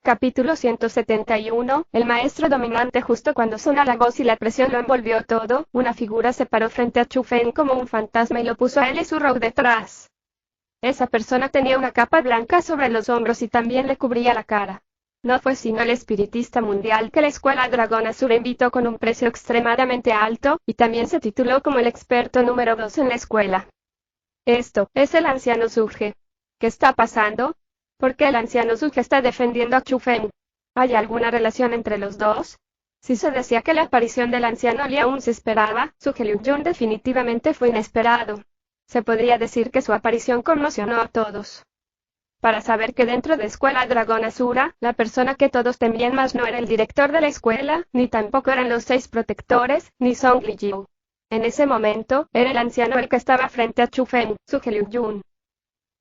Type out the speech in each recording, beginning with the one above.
Capítulo 171. El maestro dominante. Justo cuando sonó la voz y la presión lo envolvió todo, una figura se paró frente a Chu Feng como un fantasma y lo puso a él y su Rou detrás. Esa persona tenía una capa blanca sobre los hombros y también le cubría la cara. No fue sino el espiritista mundial que la escuela Dragón Azul invitó con un precio extremadamente alto, y también se tituló como el experto número 2 en la escuela. Esto es el anciano Zhuge. ¿Qué está pasando? ¿Por qué el anciano Zhuge está defendiendo a Chu Feng? ¿Hay alguna relación entre los dos? Si se decía que la aparición del anciano Li aún se esperaba, Zhuge Liuyun definitivamente fue inesperado. Se podría decir que su aparición conmocionó a todos. Para saber que dentro de Escuela Dragón Azura, la persona que todos temían más no era el director de la escuela, ni tampoco eran los 6 protectores, ni Song Lijiu. En ese momento, era el anciano el que estaba frente a Chu Feng, Zhuge Liuyun.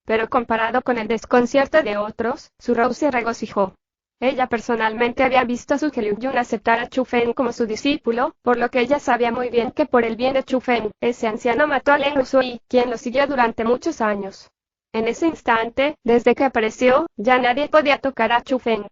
Pero comparado con el desconcierto de otros, su Rou se regocijó. Ella personalmente había visto a Zhuge Liuyun aceptar a Chu Feng como su discípulo, por lo que ella sabía muy bien que por el bien de Chu Feng, ese anciano mató a Leng Sui, quien lo siguió durante muchos años. En ese instante, desde que apareció, ya nadie podía tocar a Chu Feng.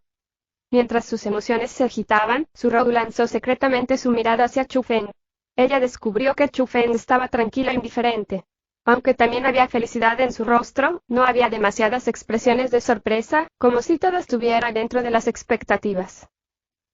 Mientras sus emociones se agitaban, su Rou lanzó secretamente su mirada hacia Chu Feng. Ella descubrió que Chu Feng estaba tranquila e indiferente. Aunque también había felicidad en su rostro, no había demasiadas expresiones de sorpresa, como si todo estuviera dentro de las expectativas.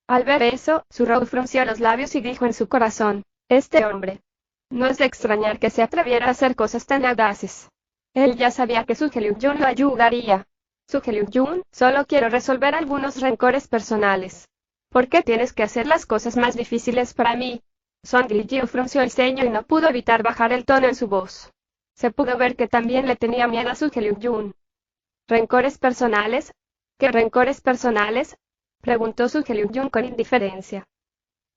Al ver eso, su Rou frunció los labios y dijo en su corazón: este hombre. No es de extrañar que se atreviera a hacer cosas tan audaces. Él ya sabía que Zhuge Liuyun lo ayudaría. Zhuge Liuyun, solo quiero resolver algunos rencores personales. ¿Por qué tienes que hacer las cosas más difíciles para mí? Song Lijiu frunció el ceño y no pudo evitar bajar el tono en su voz. Se pudo ver que también le tenía miedo a Zhuge Liuyun. ¿Rencores personales? ¿Qué rencores personales?, preguntó Zhuge Liuyun con indiferencia.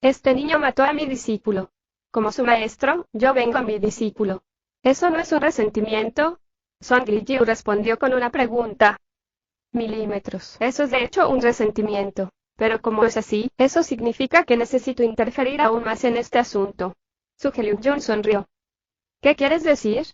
Este niño mató a mi discípulo. Como su maestro, yo vengo a mi discípulo. ¿Eso no es un resentimiento? Song Lijiu respondió con una pregunta. Milímetros. Eso es de hecho un resentimiento. Pero como es así, eso significa que necesito interferir aún más en este asunto. Zhuge Liuyun sonrió. ¿Qué quieres decir?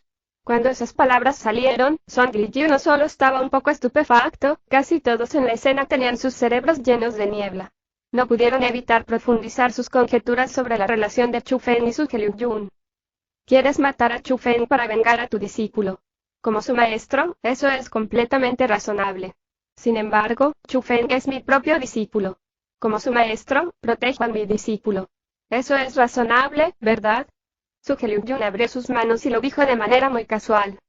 Cuando esas palabras salieron, Song Lijiu no solo estaba un poco estupefacto, casi todos en la escena tenían sus cerebros llenos de niebla. No pudieron evitar profundizar sus conjeturas sobre la relación de Chu Feng y Zhuge Liuyun. ¿Quieres matar a Chu Feng para vengar a tu discípulo? Como su maestro, eso es completamente razonable. Sin embargo, Chu Feng es mi propio discípulo. Como su maestro, protejo a mi discípulo. Eso es razonable, ¿verdad? Zhuge Liuyun abrió sus manos y lo dijo de manera muy casual.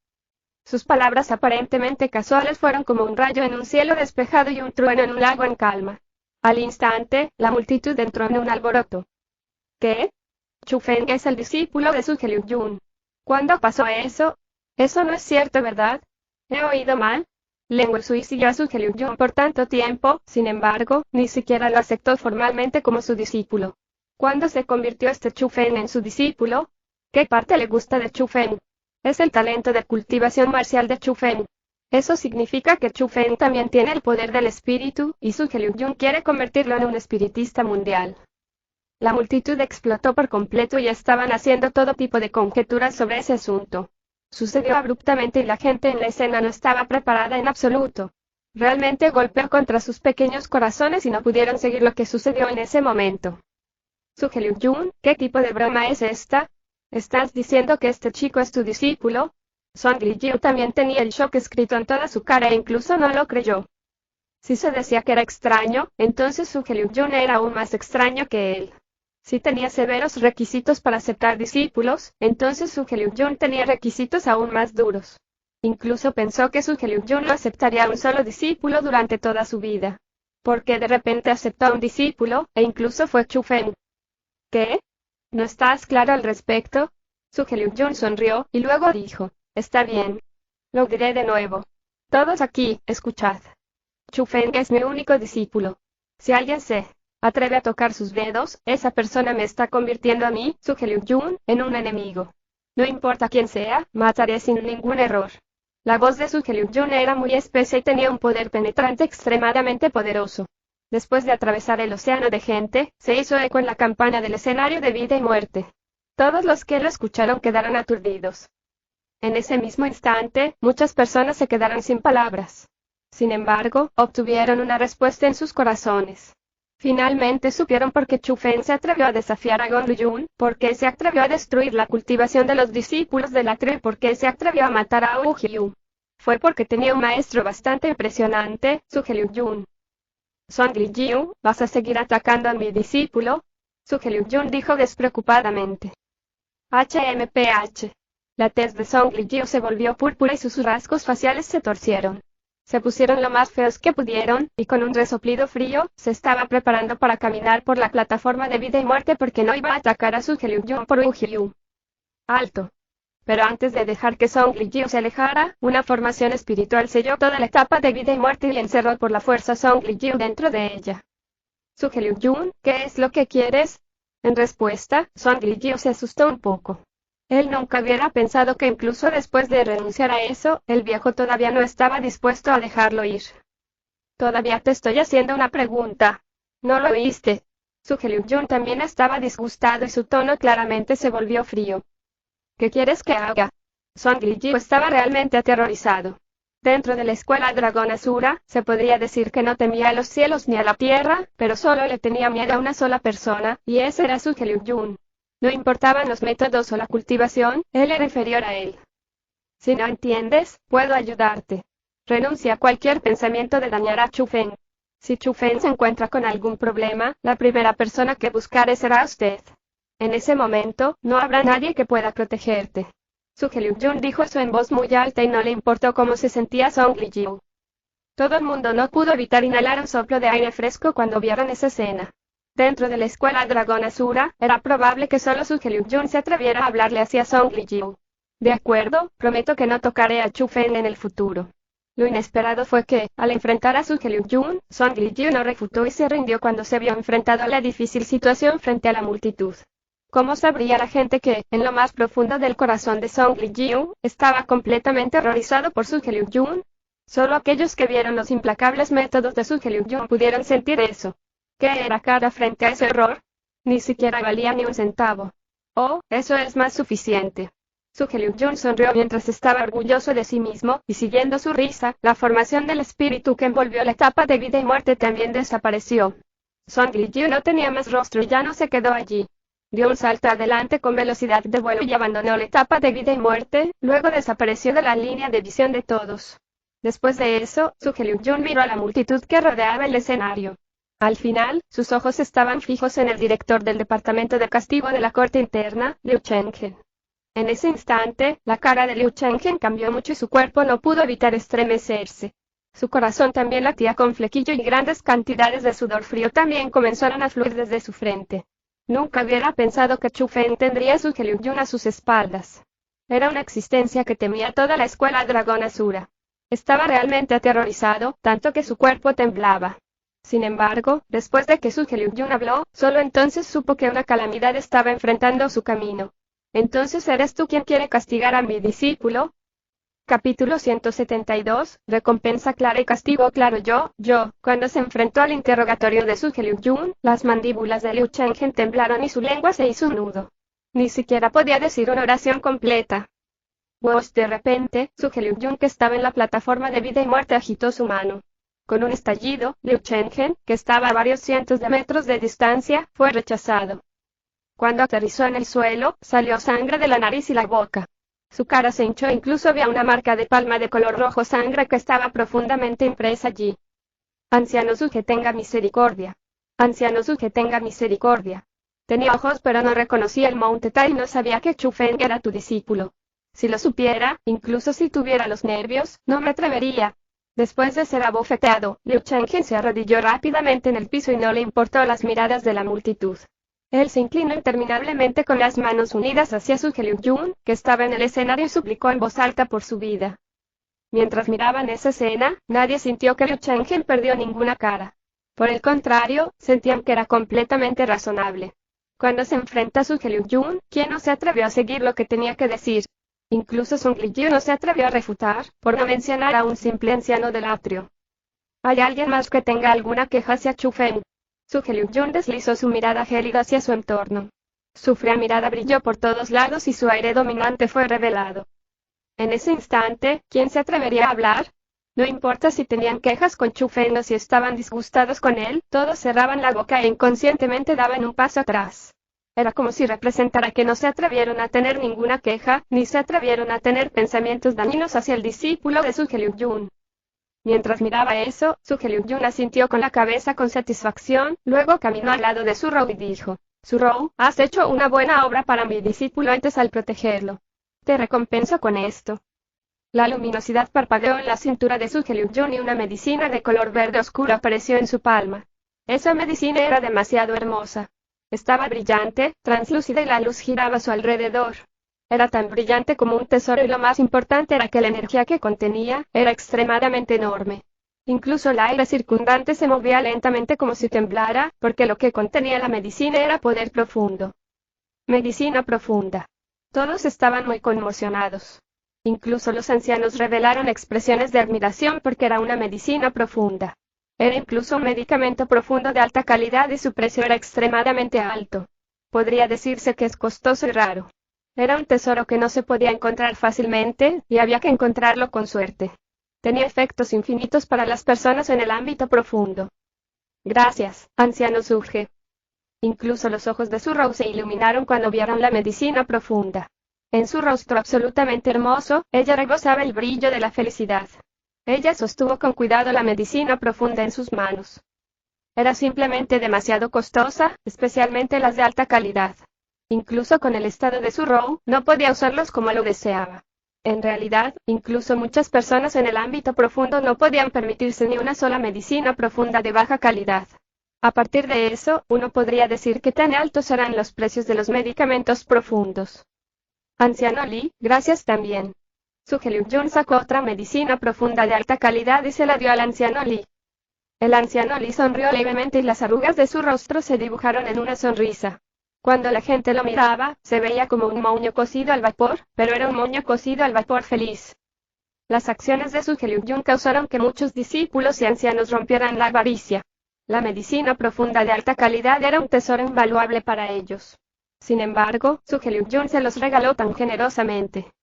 Sus palabras aparentemente casuales fueron como un rayo en un cielo despejado y un trueno en un lago en calma. Al instante, la multitud entró en un alboroto. ¿Qué? Chu Feng es el discípulo de Zhuge Liuyun. ¿Cuándo pasó eso? Eso no es cierto, ¿verdad? ¿He oído mal? Leng Sui siguió a Zhuge Liuyun por tanto tiempo, sin embargo, ni siquiera lo aceptó formalmente como su discípulo. ¿Cuándo se convirtió este Chu Feng en su discípulo? ¿Qué parte le gusta de Chu Feng? Es el talento de cultivación marcial de Chu Feng. Eso significa que Chu Feng también tiene el poder del espíritu, y Zhuge Liuyun quiere convertirlo en un espiritista mundial. La multitud explotó por completo y estaban haciendo todo tipo de conjeturas sobre ese asunto. Sucedió abruptamente y la gente en la escena no estaba preparada en absoluto. Realmente golpeó contra sus pequeños corazones y no pudieron seguir lo que sucedió en ese momento. Zhuge Liuyun, ¿qué tipo de broma es esta? ¿Estás diciendo que este chico es tu discípulo? Song Lijiu también tenía el shock escrito en toda su cara e incluso no lo creyó. Si se decía que era extraño, entonces Zhuge Liuyun era aún más extraño que él. Si tenía severos requisitos para aceptar discípulos, entonces Zhuge Liuyun tenía requisitos aún más duros. Incluso pensó que Zhuge Liuyun no aceptaría a un solo discípulo durante toda su vida. Porque de repente aceptó a un discípulo, e incluso fue Chu Feng. ¿Qué? ¿No estás claro al respecto? Zhuge Liuyun sonrió, y luego dijo: está bien. Lo diré de nuevo. Todos aquí, escuchad. Chu Feng es mi único discípulo. Si alguien se atreve a tocar sus dedos, esa persona me está convirtiendo a mí, Zhuge Liuyun, en un enemigo. No importa quién sea, mataré sin ningún error. La voz de Zhuge Liuyun era muy espesa y tenía un poder penetrante extremadamente poderoso. Después de atravesar el océano de gente, se hizo eco en la campana del escenario de vida y muerte. Todos los que lo escucharon quedaron aturdidos. En ese mismo instante, muchas personas se quedaron sin palabras. Sin embargo, obtuvieron una respuesta en sus corazones. Finalmente supieron por qué Chu Fen se atrevió a desafiar a Gong Luyun, por qué se atrevió a destruir la cultivación de los discípulos de la tribu y por qué se atrevió a matar a Wu Hiu. Fue porque tenía un maestro bastante impresionante, Su Liu-jun. Song Li-jiu, ¿vas a seguir atacando a mi discípulo? Su Liu-jun dijo despreocupadamente. HMPH. La tez de Song Li-jiu se volvió púrpura y sus rasgos faciales se torcieron. Se pusieron lo más feos que pudieron, y con un resoplido frío, se estaba preparando para caminar por la plataforma de vida y muerte porque no iba a atacar a Su Liu-jun por Wu Hiu. Alto. Pero antes de dejar que Song Li-jiu se alejara, una formación espiritual selló toda la etapa de vida y muerte y encerró por la fuerza a Song Li-jiu dentro de ella. Su Liu-jun, ¿qué es lo que quieres? En respuesta, Song Li-jiu se asustó un poco. Él nunca hubiera pensado que incluso después de renunciar a eso, el viejo todavía no estaba dispuesto a dejarlo ir. Todavía te estoy haciendo una pregunta. ¿No lo oíste? Su Liu-jun también estaba disgustado y su tono claramente se volvió frío. ¿Qué quieres que haga? Song Li-jiu estaba realmente aterrorizado. Dentro de la escuela Dragón Asura, se podría decir que no temía a los cielos ni a la tierra, pero solo le tenía miedo a una sola persona, y ese era Su Liu-jun. No importaban los métodos o la cultivación, él era inferior a él. Si no entiendes, puedo ayudarte. Renuncia a cualquier pensamiento de dañar a Chu Fen. Si Chu Fen se encuentra con algún problema, la primera persona que buscaré será usted. En ese momento, no habrá nadie que pueda protegerte. Su Liu-jun dijo eso en voz muy alta y no le importó cómo se sentía Song Li-jiu. Todo el mundo no pudo evitar inhalar un soplo de aire fresco cuando vieron esa escena. Dentro de la escuela Dragón Asura, era probable que solo Su Liu-jun se atreviera a hablarle hacia Song Li-jiu. De acuerdo, prometo que no tocaré a Chu Fen en el futuro. Lo inesperado fue que, al enfrentar a Su Liu-jun, Song Li-jiu no refutó y se rindió cuando se vio enfrentado a la difícil situación frente a la multitud. ¿Cómo sabría la gente que, en lo más profundo del corazón de Song Li-jiu, estaba completamente horrorizado por Su Liu-jun? Solo aquellos que vieron los implacables métodos de Su Liu-jun pudieron sentir eso. ¿Qué era cara frente a ese horror? Ni siquiera valía ni un centavo. Oh, eso es más suficiente. Su Liu-jun sonrió mientras estaba orgulloso de sí mismo, y siguiendo su risa, la formación del espíritu que envolvió la etapa de vida y muerte también desapareció. Song Li-jiu no tenía más rostro y ya no se quedó allí. Dio un salto adelante con velocidad de vuelo y abandonó la etapa de vida y muerte, luego desapareció de la línea de visión de todos. Después de eso, Su Liu-jun miró a la multitud que rodeaba el escenario. Al final, sus ojos estaban fijos en el director del Departamento de Castigo de la Corte Interna, Liu Chenghen. En ese instante, la cara de Liu Chenghen cambió mucho y su cuerpo no pudo evitar estremecerse. Su corazón también latía con flequillo y grandes cantidades de sudor frío también comenzaron a fluir desde su frente. Nunca hubiera pensado que Chu Fen tendría a Su Liu-jun a sus espaldas. Era una existencia que temía toda la escuela Dragón Asura. Estaba realmente aterrorizado, tanto que su cuerpo temblaba. Sin embargo, después de que Su Liu-jun habló, solo entonces supo que una calamidad estaba enfrentando su camino. ¿Entonces eres tú quien quiere castigar a mi discípulo? Capítulo 172, recompensa clara y castigo claro. Cuando se enfrentó al interrogatorio de Su Liu-jun, las mandíbulas de Liu Chenghen temblaron y su lengua se hizo un nudo. Ni siquiera podía decir una oración completa. De repente, Su Liu-jun, que estaba en la plataforma de vida y muerte, agitó su mano. Con un estallido, Liu Chenghen, que estaba a varios cientos de metros de distancia, fue rechazado. Cuando aterrizó en el suelo, salió sangre de la nariz y la boca. Su cara se hinchó e incluso había una marca de palma de color rojo sangre que estaba profundamente impresa allí. Anciano Su, que tenga misericordia. Anciano Su, que tenga misericordia. Tenía ojos pero no reconocía el Monte Tai y no sabía que Chu Fen era tu discípulo. Si lo supiera, incluso si tuviera los nervios, no me atrevería. Después de ser abofeteado, Liu Chenghen se arrodilló rápidamente en el piso y no le importó las miradas de la multitud. Él se inclinó interminablemente con las manos unidas hacia Su Liu-jun, que estaba en el escenario, y suplicó en voz alta por su vida. Mientras miraban esa escena, nadie sintió que Liu Chenghen perdió ninguna cara. Por el contrario, sentían que era completamente razonable. Cuando se enfrenta a Su Liu-jun, ¿quién no se atrevió a seguir lo que tenía que decir? Incluso Song Li-jiu no se atrevió a refutar, por no mencionar a un simple anciano del atrio. ¿Hay alguien más que tenga alguna queja hacia Chu Fen? Su Liu-jun deslizó su mirada gélida hacia su entorno. Su fría mirada brilló por todos lados y su aire dominante fue revelado. En ese instante, ¿quién se atrevería a hablar? No importa si tenían quejas con Chu Feng o si estaban disgustados con él, todos cerraban la boca e inconscientemente daban un paso atrás. Era como si representara que no se atrevieron a tener ninguna queja, ni se atrevieron a tener pensamientos dañinos hacia el discípulo de Suge Liuhyun. Mientras miraba eso, Suge Liuhyun asintió con la cabeza con satisfacción, luego caminó al lado de Surou y dijo: Surou, has hecho una buena obra para mi discípulo antes al protegerlo. Te recompenso con esto. La luminosidad parpadeó en la cintura de Suge Liuhyun y una medicina de color verde oscuro apareció en su palma. Esa medicina era demasiado hermosa. Estaba brillante, translúcida y la luz giraba a su alrededor. Era tan brillante como un tesoro y lo más importante era que la energía que contenía era extremadamente enorme. Incluso el aire circundante se movía lentamente como si temblara, porque lo que contenía la medicina era poder profundo. Medicina profunda. Todos estaban muy conmocionados. Incluso los ancianos revelaron expresiones de admiración porque era una medicina profunda. Era incluso un medicamento profundo de alta calidad y su precio era extremadamente alto. Podría decirse que es costoso y raro. Era un tesoro que no se podía encontrar fácilmente, y había que encontrarlo con suerte. Tenía efectos infinitos para las personas en el ámbito profundo. Gracias, anciano Surge. Incluso los ojos de Surou se iluminaron cuando vieron la medicina profunda. En su rostro absolutamente hermoso, ella rebosaba el brillo de la felicidad. Ella sostuvo con cuidado la medicina profunda en sus manos. Era simplemente demasiado costosa, especialmente las de alta calidad. Incluso con el estado de Surou, no podía usarlos como lo deseaba. En realidad, incluso muchas personas en el ámbito profundo no podían permitirse ni una sola medicina profunda de baja calidad. A partir de eso, uno podría decir que tan altos eran los precios de los medicamentos profundos. Anciano Li, gracias también. Suge Liuhyun sacó otra medicina profunda de alta calidad y se la dio al anciano Li. El anciano Li sonrió levemente y las arrugas de su rostro se dibujaron en una sonrisa. Cuando la gente lo miraba, se veía como un moño cocido al vapor, pero era un moño cocido al vapor feliz. Las acciones de Suge Liuhyun causaron que muchos discípulos y ancianos rompieran la avaricia. La medicina profunda de alta calidad era un tesoro invaluable para ellos. Sin embargo, Suge Liuhyun se los regaló tan generosamente.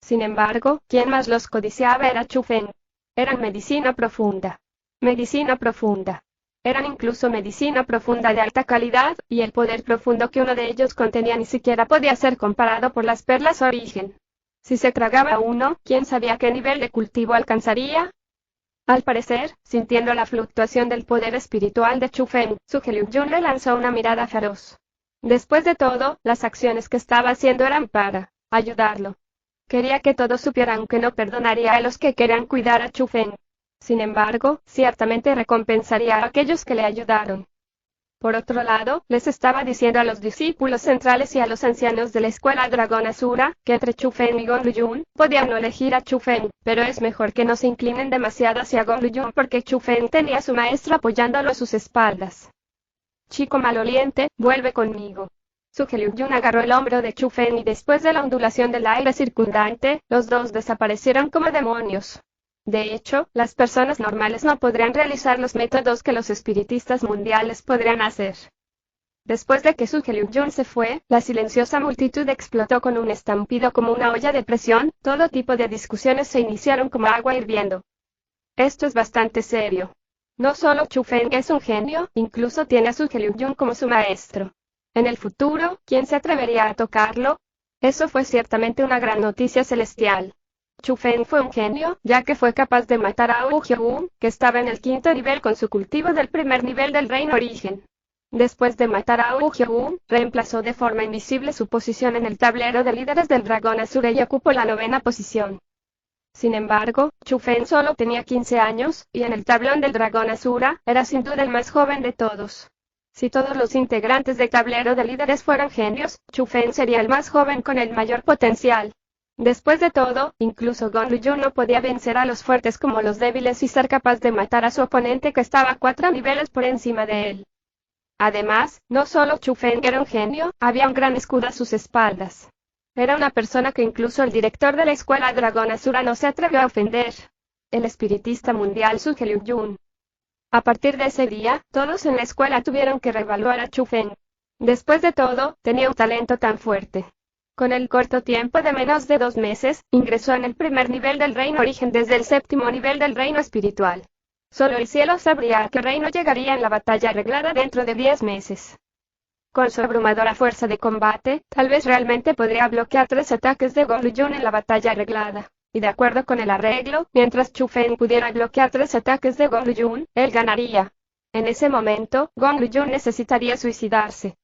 Sin embargo, quien más los codiciaba era Chu Feng. Eran medicina profunda. Medicina profunda. Eran incluso medicina profunda de alta calidad, y el poder profundo que uno de ellos contenía ni siquiera podía ser comparado por las perlas origen. Si se tragaba uno, ¿quién sabía qué nivel de cultivo alcanzaría? Al parecer, sintiendo la fluctuación del poder espiritual de Chu Feng, Suge Liuhyun le lanzó una mirada feroz. Después de todo, las acciones que estaba haciendo eran para ayudarlo. Quería que todos supieran que no perdonaría a los que querían cuidar a Chu Feng. Sin embargo, ciertamente recompensaría a aquellos que le ayudaron. Por otro lado, les estaba diciendo a los discípulos centrales y a los ancianos de la escuela Dragón Asura, que entre Chu Feng y Gong Luyun, podían no elegir a Chu Feng, pero es mejor que no se inclinen demasiado hacia Gong Luyun porque Chu Feng tenía a su maestro apoyándolo a sus espaldas. Chico maloliente, vuelve conmigo. Suge Liuhyun agarró el hombro de Chu Feng y después de la ondulación del aire circundante, los dos desaparecieron como demonios. De hecho, las personas normales no podrían realizar los métodos que los espiritistas mundiales podrían hacer. Después de que Suge Liuhyun se fue, la silenciosa multitud explotó con un estampido como una olla de presión, todo tipo de discusiones se iniciaron como agua hirviendo. Esto es bastante serio. No solo Chu Feng es un genio, incluso tiene a Suge Liuhyun como su maestro. En el futuro, ¿quién se atrevería a tocarlo? Eso fue ciertamente una gran noticia celestial. Chu Feng fue un genio, ya que fue capaz de matar a Wu Hyo-un, que estaba en el 5.º nivel con su cultivo del primer nivel del reino origen. Después de matar a Wu Hyo-un, reemplazó de forma invisible su posición en el tablero de líderes del dragón Asura y ocupó la 9ª posición. Sin embargo, Chu Feng solo tenía 15 años, y en el tablón del dragón Asura, era sin duda el más joven de todos. Si todos los integrantes del tablero de líderes fueran genios, Chu Feng sería el más joven con el mayor potencial. Después de todo, incluso Gong Luyun no podía vencer a los fuertes como los débiles y ser capaz de matar a su oponente que estaba 4 niveles por encima de él. Además, no solo Chu Feng era un genio, había un gran escudo a sus espaldas. Era una persona que incluso el director de la escuela Dragón Asura no se atrevió a ofender. El espiritista mundial Suge Liuhyun. A partir de ese día, todos en la escuela tuvieron que reevaluar a Chu Feng. Después de todo, tenía un talento tan fuerte. Con el corto tiempo de menos de 2 meses, ingresó en el primer nivel del reino origen desde el séptimo nivel del reino espiritual. Solo el cielo sabría a qué reino llegaría en la batalla arreglada dentro de 10 meses. Con su abrumadora fuerza de combate, tal vez realmente podría bloquear 3 ataques de Gong Luyun en la batalla arreglada. Y de acuerdo con el arreglo, mientras Chu Feng pudiera bloquear 3 ataques de Gong Luyun, él ganaría. En ese momento, Gong Luyun necesitaría suicidarse.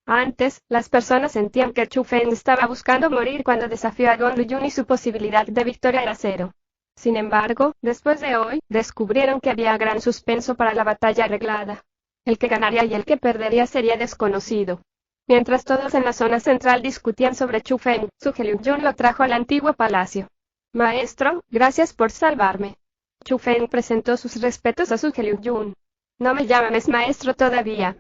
Antes, las personas sentían que Chu Feng estaba buscando morir cuando desafió a Gong Luyun y su posibilidad de victoria era cero. Sin embargo, después de hoy, descubrieron que había gran suspenso para la batalla arreglada. El que ganaría y el que perdería sería desconocido. Mientras todos en la zona central discutían sobre Chu Feng, Su Liu-jun lo trajo al antiguo palacio. Maestro, gracias por salvarme. Chu Feng presentó sus respetos a Su Liu-jun. No me llames maestro todavía.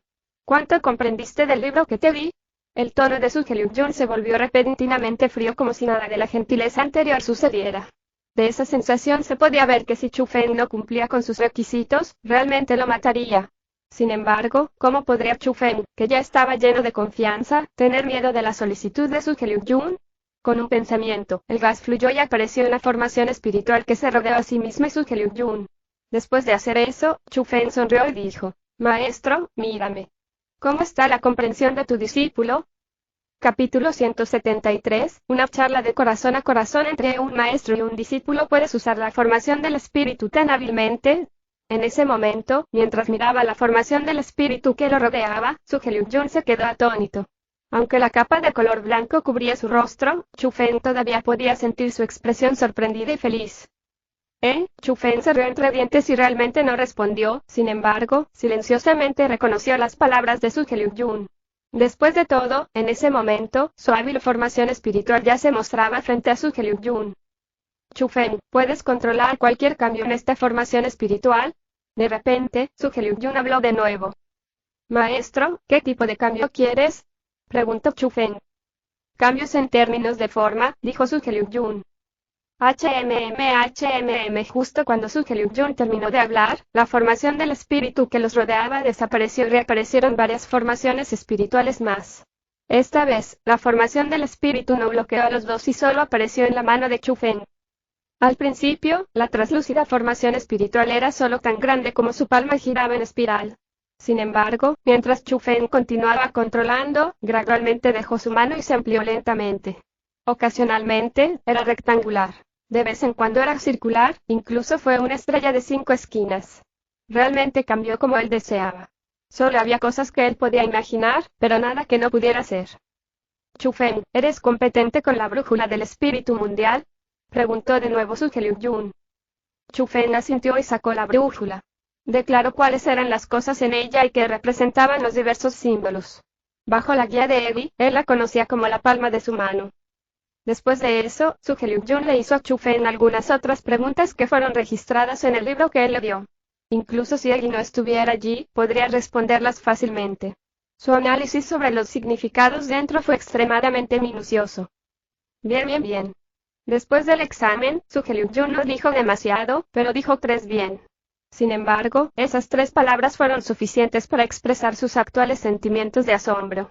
¿Cuánto comprendiste del libro que te di? El tono de Su Liu-jun se volvió repentinamente frío como si nada de la gentileza anterior sucediera. De esa sensación se podía ver que si Chu Feng no cumplía con sus requisitos, realmente lo mataría. Sin embargo, ¿cómo podría Chu Feng, que ya estaba lleno de confianza, tener miedo de la solicitud de Su Liu-jun? Con un pensamiento, el gas fluyó y apareció una formación espiritual que se rodeó a sí misma y Su Liu-jun. Después de hacer eso, Chu Feng sonrió y dijo, Maestro, mírame. ¿Cómo está la comprensión de tu discípulo? Capítulo 173, una charla de corazón a corazón entre un maestro y un discípulo. ¿Puedes usar la formación del espíritu tan hábilmente? En ese momento, mientras miraba la formación del espíritu que lo rodeaba, Su Liu-jun se quedó atónito. Aunque la capa de color blanco cubría su rostro, Chu Feng todavía podía sentir su expresión sorprendida y feliz. Chu Feng se rió entre dientes y realmente no respondió, sin embargo, silenciosamente reconoció las palabras de Su Liu-jun. Después de todo, en ese momento, su hábil formación espiritual ya se mostraba frente a Su Liu-jun. Chu Feng, ¿puedes controlar cualquier cambio en esta formación espiritual? De repente, Su Liu-jun habló de nuevo. Maestro, ¿qué tipo de cambio quieres? Preguntó Chu Feng. Cambios en términos de forma, dijo Su Liu-jun. Justo cuando Su Liu-jun terminó de hablar, la formación del espíritu que los rodeaba desapareció y reaparecieron varias formaciones espirituales más. Esta vez, la formación del espíritu no bloqueó a los dos y solo apareció en la mano de Chu Feng. Al principio, la traslúcida formación espiritual era solo tan grande como su palma y giraba en espiral. Sin embargo, mientras Chu Feng continuaba controlando, gradualmente dejó su mano y se amplió lentamente. Ocasionalmente, era rectangular. De vez en cuando era circular, incluso fue una estrella de 5 esquinas. Realmente cambió como él deseaba. Solo había cosas que él podía imaginar, pero nada que no pudiera hacer. Chu Feng, ¿eres competente con la brújula del espíritu mundial? Preguntó de nuevo Su Liu-jun. Chu Feng asintió y sacó la brújula. Declaró cuáles eran las cosas en ella y que representaban los diversos símbolos. Bajo la guía de Eddie, él la conocía como la palma de su mano. Después de eso, Su Liu-jun le hizo a Chu Feng algunas otras preguntas que fueron registradas en el libro que él le dio. Incluso si Eddie no estuviera allí, podría responderlas fácilmente. Su análisis sobre los significados dentro fue extremadamente minucioso. Bien. Después del examen, Su Liu-jun no dijo demasiado, pero dijo 3 bien. Sin embargo, esas 3 palabras fueron suficientes para expresar sus actuales sentimientos de asombro.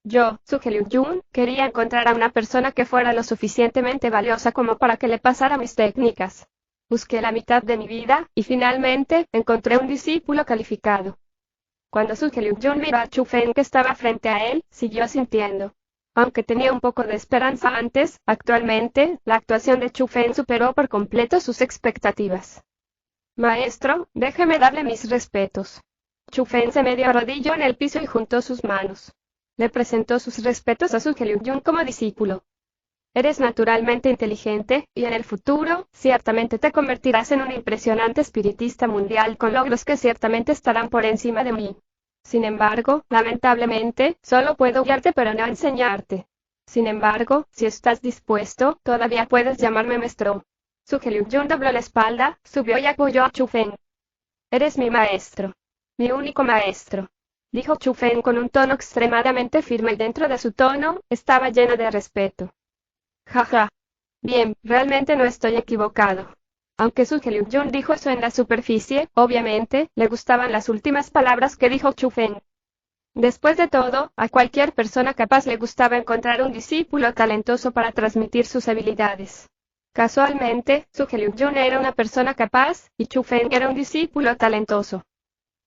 Yo, Su Liu-jun, quería encontrar a una persona que fuera lo suficientemente valiosa como para que le pasara mis técnicas. Busqué la mitad de mi vida, y finalmente, encontré un discípulo calificado. Cuando Su Liu-jun miró a Chu Feng que estaba frente a él, siguió asintiendo. Aunque tenía un poco de esperanza antes, actualmente, la actuación de Chu Feng superó por completo sus expectativas. Maestro, déjeme darle mis respetos. Chu Feng se medio arrodilló en el piso y juntó sus manos. Le presentó sus respetos a Su Liu-jun como discípulo. Eres naturalmente inteligente, y en el futuro, ciertamente te convertirás en un impresionante espiritista mundial con logros que ciertamente estarán por encima de mí. Sin embargo, lamentablemente, solo puedo guiarte pero no enseñarte. Sin embargo, si estás dispuesto, todavía puedes llamarme maestro. Su Liu-jun dobló la espalda, subió y apoyó a Chu Feng. Eres mi maestro. Mi único maestro. Dijo Chu Feng con un tono extremadamente firme y dentro de su tono, estaba lleno de respeto. Jaja. Bien, realmente no estoy equivocado. Aunque Su Liu-jun dijo eso en la superficie, obviamente, le gustaban las últimas palabras que dijo Chu Feng. Después de todo, a cualquier persona capaz le gustaba encontrar un discípulo talentoso para transmitir sus habilidades. Casualmente, Su Hyun era una persona capaz, y Chu Feng era un discípulo talentoso.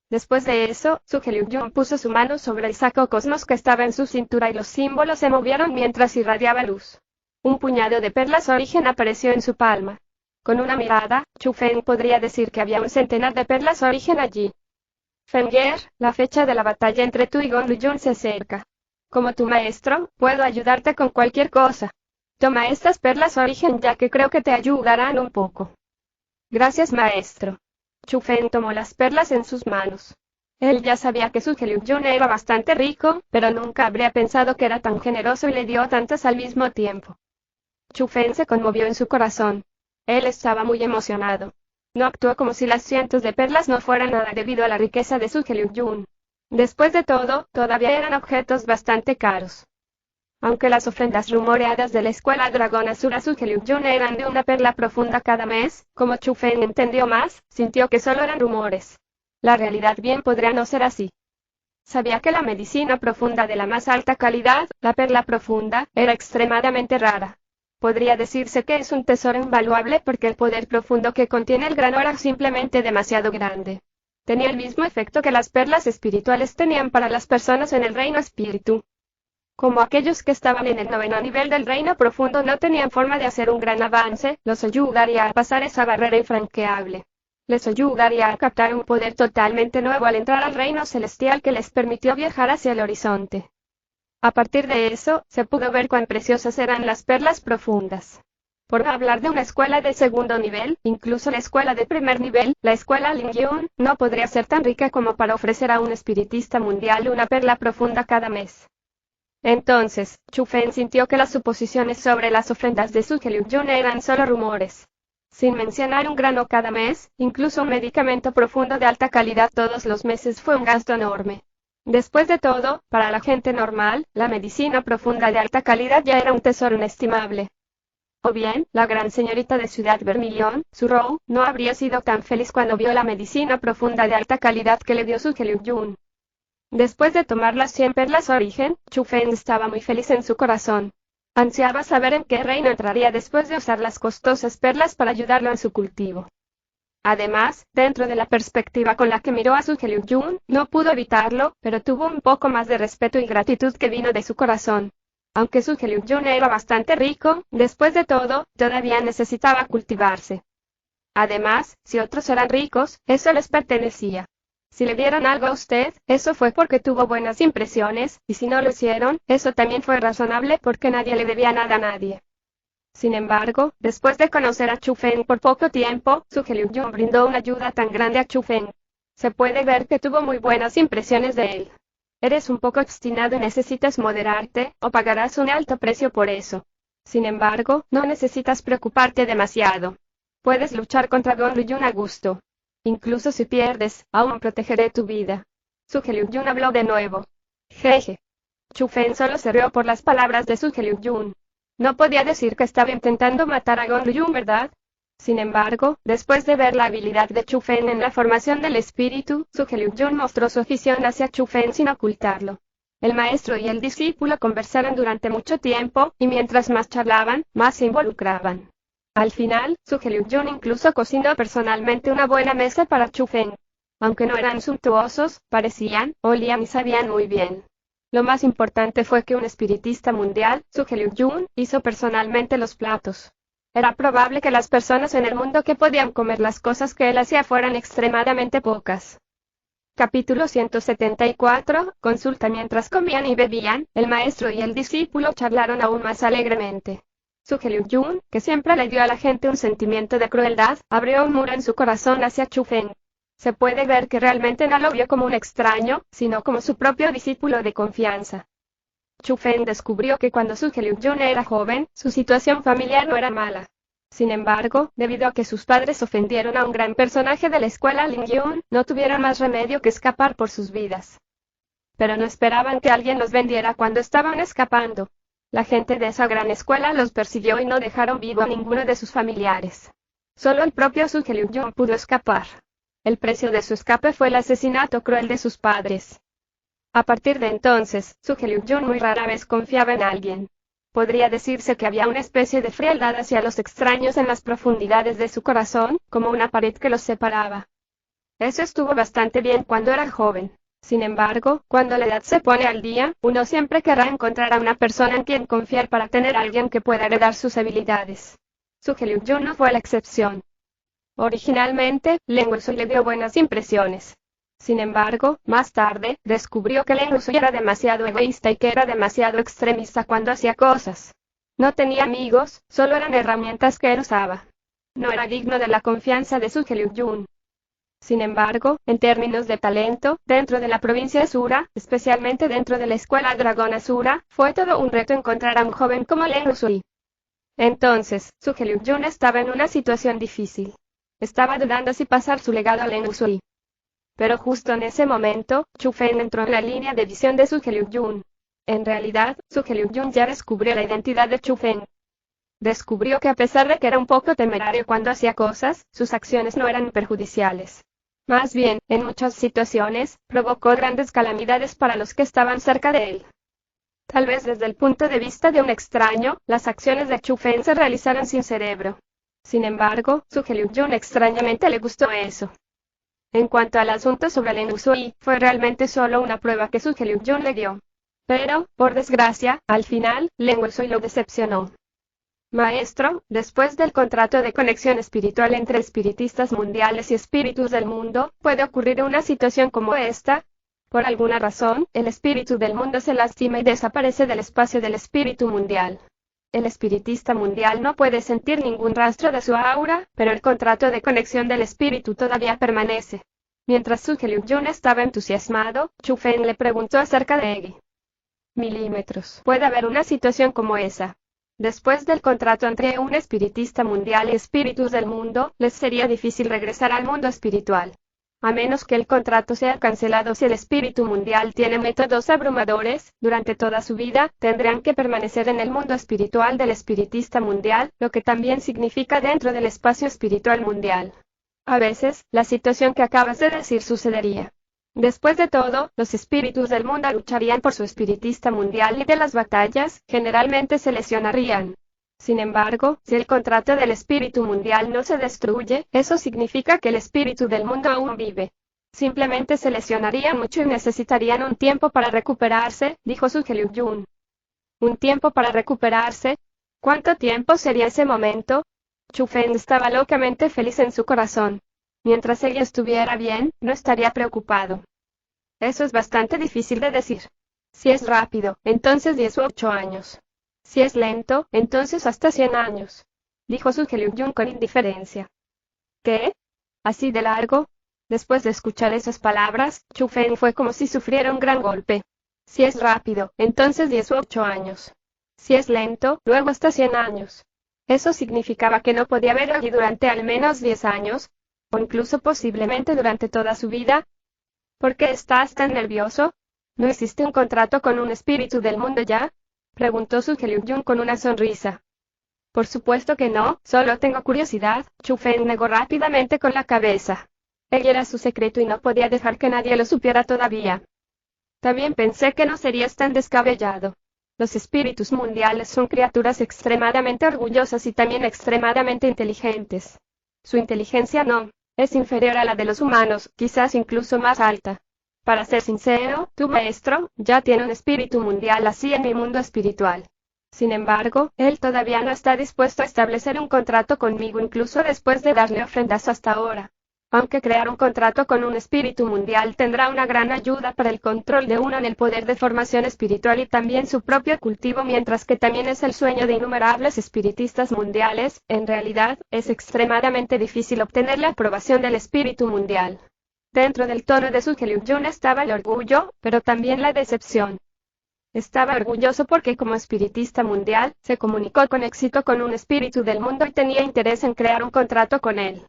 Después de eso, Su Hyun puso su mano sobre el saco cosmos que estaba en su cintura y los símbolos se movieron mientras irradiaba luz. Un puñado de perlas origen apareció en su palma. Con una mirada, Chu Feng podría decir que había un centenar de perlas origen allí. Fenger, la fecha de la batalla entre tú y Gon Luyun se acerca. Como tu maestro, puedo ayudarte con cualquier cosa. Toma estas perlas origen ya que creo que te ayudarán un poco. Gracias maestro. Chu Feng tomó las perlas en sus manos. Él ya sabía que Su Hyun era bastante rico, pero nunca habría pensado que era tan generoso y le dio tantas al mismo tiempo. Chu Feng se conmovió en su corazón. Él estaba muy emocionado. No actuó como si las cientos de perlas no fueran nada debido a la riqueza de Su Hyun. Después de todo, todavía eran objetos bastante caros. Aunque las ofrendas rumoreadas de la escuela Dragón Azul a Su Hyun eran de una perla profunda cada mes, como Chu Feng entendió más, sintió que solo eran rumores. La realidad bien podría no ser así. Sabía que la medicina profunda de la más alta calidad, la perla profunda, era extremadamente rara. Podría decirse que es un tesoro invaluable porque el poder profundo que contiene el grano era simplemente demasiado grande. Tenía el mismo efecto que las perlas espirituales tenían para las personas en el reino espíritu. Como aquellos que estaban en el 9º nivel del reino profundo no tenían forma de hacer un gran avance, los ayudaría a pasar esa barrera infranqueable. Les ayudaría a captar un poder totalmente nuevo al entrar al reino celestial que les permitió viajar hacia el horizonte. A partir de eso, se pudo ver cuán preciosas eran las perlas profundas. Por no hablar de una escuela de segundo nivel, incluso la escuela de primer nivel, la escuela Lingyun, no podría ser tan rica como para ofrecer a un espiritista mundial una perla profunda cada mes. Entonces, Chu Feng sintió que las suposiciones sobre las ofrendas de Su Hyun eran solo rumores. Sin mencionar un grano cada mes, incluso un medicamento profundo de alta calidad todos los meses fue un gasto enorme. Después de todo, para la gente normal, la medicina profunda de alta calidad ya era un tesoro inestimable. O bien, la gran señorita de Ciudad Vermilion, Su Rou, no habría sido tan feliz cuando vio la medicina profunda de alta calidad que le dio Su Hyun. Después de tomar las 100 perlas origen, Chu Feng estaba muy feliz en su corazón. Ansiaba saber en qué reino entraría después de usar las costosas perlas para ayudarlo en su cultivo. Además, dentro de la perspectiva con la que miró a Su Hyun, no pudo evitarlo, pero tuvo un poco más de respeto y gratitud que vino de su corazón. Aunque Su Hyun era bastante rico, después de todo, todavía necesitaba cultivarse. Además, si otros eran ricos, eso les pertenecía. Si le dieron algo a usted, eso fue porque tuvo buenas impresiones, y si no lo hicieron, eso también fue razonable porque nadie le debía nada a nadie. Sin embargo, después de conocer a Chu Feng por poco tiempo, Su Hyun brindó una ayuda tan grande a Chu Feng. Se puede ver que tuvo muy buenas impresiones de él. Eres un poco obstinado y necesitas moderarte, o pagarás un alto precio por eso. Sin embargo, no necesitas preocuparte demasiado. Puedes luchar contra Gon Luyun a gusto. Incluso si pierdes, aún protegeré tu vida. Su Hyun habló de nuevo. Jeje. Chu Feng solo se rió por las palabras de Su Hyun. No podía decir que estaba intentando matar a Gon Luyun, ¿verdad? Sin embargo, después de ver la habilidad de Chu Feng en la formación del espíritu, Su Hyun mostró su afición hacia Chu Feng sin ocultarlo. El maestro y el discípulo conversaron durante mucho tiempo, y mientras más charlaban, más se involucraban. Al final, Su Hyun incluso cocinó personalmente una buena mesa para Chu Feng. Aunque no eran suntuosos, parecían, olían y sabían muy bien. Lo más importante fue que un espiritista mundial, Su Hyun, hizo personalmente los platos. Era probable que las personas en el mundo que podían comer las cosas que él hacía fueran extremadamente pocas. Capítulo 174, consulta. Mientras comían y bebían, el maestro y el discípulo charlaron aún más alegremente. Su Hyun, que siempre le dio a la gente un sentimiento de crueldad, abrió un muro en su corazón hacia Chu Feng. Se puede ver que realmente no lo vio como un extraño, sino como su propio discípulo de confianza. Chu Feng descubrió que cuando Su Hyun era joven, su situación familiar no era mala. Sin embargo, debido a que sus padres ofendieron a un gran personaje de la escuela Lingyun, no tuvieron más remedio que escapar por sus vidas. Pero no esperaban que alguien los vendiera cuando estaban escapando. La gente de esa gran escuela los persiguió y no dejaron vivo a ninguno de sus familiares. Solo el propio Su Hyun pudo escapar. El precio de su escape fue el asesinato cruel de sus padres. A partir de entonces, Su Hyun muy rara vez confiaba en alguien. Podría decirse que había una especie de frialdad hacia los extraños en las profundidades de su corazón, como una pared que los separaba. Eso estuvo bastante bien cuando era joven. Sin embargo, cuando la edad se pone al día, uno siempre querrá encontrar a una persona en quien confiar para tener a alguien que pueda heredar sus habilidades. Su Hyun no fue la excepción. Originalmente, Len Woo-soo le dio buenas impresiones. Sin embargo, más tarde, descubrió que Len Woo-soo era demasiado egoísta y que era demasiado extremista cuando hacía cosas. No tenía amigos, solo eran herramientas que él usaba. No era digno de la confianza de Su Hyun. Sin embargo, en términos de talento, dentro de la provincia Asura, especialmente dentro de la escuela Dragón Asura, fue todo un reto encontrar a un joven como Len Woo-soo. Entonces, Su Hyun estaba en una situación difícil. Estaba dudando si pasar su legado a Len Woo-soo. Pero justo en ese momento, Chu Fen entró en la línea de visión de Su Hyun. En realidad, Su Hyun ya descubrió la identidad de Chu Fen. Descubrió que a pesar de que era un poco temerario cuando hacía cosas, sus acciones no eran perjudiciales. Más bien, en muchas situaciones, provocó grandes calamidades para los que estaban cerca de él. Tal vez desde el punto de vista de un extraño, las acciones de Chu Fen se realizaron sin cerebro. Sin embargo, Su Hyun extrañamente le gustó eso. En cuanto al asunto sobre Len Woo-soo, fue realmente solo una prueba que Su Hyun le dio. Pero, por desgracia, al final, Len Woo-soo lo decepcionó. Maestro, después del contrato de conexión espiritual entre espiritistas mundiales y espíritus del mundo, ¿puede ocurrir una situación como esta? Por alguna razón, el espíritu del mundo se lastima y desaparece del espacio del espíritu mundial. El espiritista mundial no puede sentir ningún rastro de su aura, pero el contrato de conexión del espíritu todavía permanece. Mientras Su Hyun estaba entusiasmado, Chu Fen le preguntó acerca de Eggy. Milímetros. ¿Puede haber una situación como esa? Después del contrato entre un espiritista mundial y espíritus del mundo, les sería difícil regresar al mundo espiritual. A menos que el contrato sea cancelado si el espíritu mundial tiene métodos abrumadores, durante toda su vida, tendrán que permanecer en el mundo espiritual del espiritista mundial, lo que también significa dentro del espacio espiritual mundial. A veces, la situación que acabas de decir sucedería. Después de todo, los espíritus del mundo lucharían por su espiritista mundial y de las batallas, generalmente se lesionarían. Sin embargo, si el contrato del espíritu mundial no se destruye, eso significa que el espíritu del mundo aún vive. Simplemente se lesionarían mucho y necesitarían un tiempo para recuperarse, dijo Su Hyun. ¿Un tiempo para recuperarse? ¿Cuánto tiempo sería ese momento? Chu Fen estaba locamente feliz en su corazón. Mientras ella estuviera bien, no estaría preocupado. Eso es bastante difícil de decir. Si es rápido, entonces 10 u 8 años. Si es lento, entonces hasta 100 años. Dijo Su Hyun con indiferencia. ¿Qué? ¿Así de largo? Después de escuchar esas palabras, Chu Fen fue como si sufriera un gran golpe. Si es rápido, entonces 10 u 8 años. Si es lento, luego hasta 100 años. Eso significaba que no podía ver allí durante al menos 10 años, o incluso posiblemente durante toda su vida. ¿Por qué estás tan nervioso? ¿No existe un contrato con un espíritu del mundo ya? Preguntó Su Hyun con una sonrisa. Por supuesto que no, solo tengo curiosidad. Chu Fen negó rápidamente con la cabeza. Él era su secreto y no podía dejar que nadie lo supiera todavía. También pensé que no serías tan descabellado. Los espíritus mundiales son criaturas extremadamente orgullosas y también extremadamente inteligentes. Su inteligencia no es inferior a la de los humanos, quizás incluso más alta. Para ser sincero, tu maestro ya tiene un espíritu mundial así en mi mundo espiritual. Sin embargo, él todavía no está dispuesto a establecer un contrato conmigo incluso después de darle ofrendas hasta ahora. Aunque crear un contrato con un espíritu mundial tendrá una gran ayuda para el control de uno en el poder de formación espiritual y también su propio cultivo, mientras que también es el sueño de innumerables espiritistas mundiales, en realidad, es extremadamente difícil obtener la aprobación del espíritu mundial. Dentro del tono de Su Hyun estaba el orgullo, pero también la decepción. Estaba orgulloso porque como espiritista mundial, se comunicó con éxito con un espíritu del mundo y tenía interés en crear un contrato con él.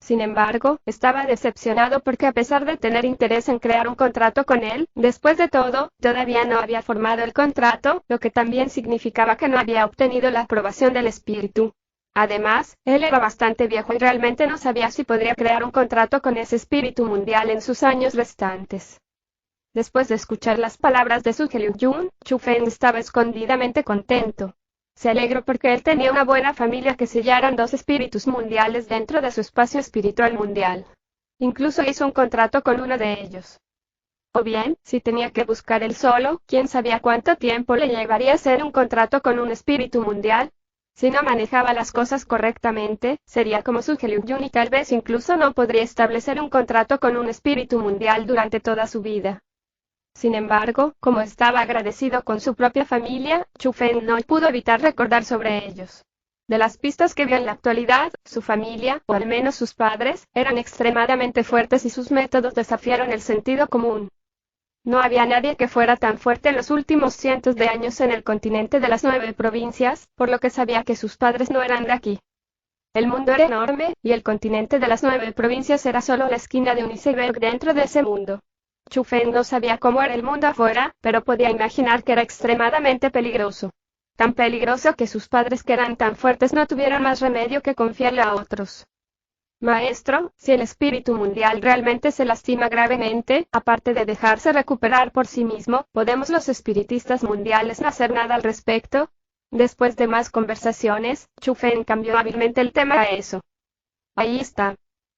Sin embargo, estaba decepcionado porque a pesar de tener interés en crear un contrato con él, después de todo, todavía no había formado el contrato, lo que también significaba que no había obtenido la aprobación del espíritu. Además, él era bastante viejo y realmente no sabía si podría crear un contrato con ese espíritu mundial en sus años restantes. Después de escuchar las palabras de su Helyun, Chu Feng estaba escondidamente contento. Se alegró porque él tenía una buena familia que sellaran dos espíritus mundiales dentro de su espacio espiritual mundial. Incluso hizo un contrato con uno de ellos. O bien, si tenía que buscar él solo, quién sabía cuánto tiempo le llevaría hacer un contrato con un espíritu mundial. Si no manejaba las cosas correctamente, sería como su Helyun y tal vez incluso no podría establecer un contrato con un espíritu mundial durante toda su vida. Sin embargo, como estaba agradecido con su propia familia, Chu Feng no pudo evitar recordar sobre ellos. De las pistas que vio en la actualidad, su familia, o al menos sus padres, eran extremadamente fuertes y sus métodos desafiaron el sentido común. No había nadie que fuera tan fuerte en los últimos cientos de años en el continente de las 9 provincias, por lo que sabía que sus padres no eran de aquí. El mundo era enorme, y el continente de las 9 provincias era solo la esquina de un iceberg dentro de ese mundo. Chu Feng no sabía cómo era el mundo afuera, pero podía imaginar que era extremadamente peligroso. Tan peligroso que sus padres, que eran tan fuertes, no tuvieron más remedio que confiarle a otros. Maestro, si el espíritu mundial realmente se lastima gravemente, aparte de dejarse recuperar por sí mismo, ¿podemos los espiritistas mundiales no hacer nada al respecto? Después de más conversaciones, Chu Feng cambió hábilmente el tema a eso. Ahí está.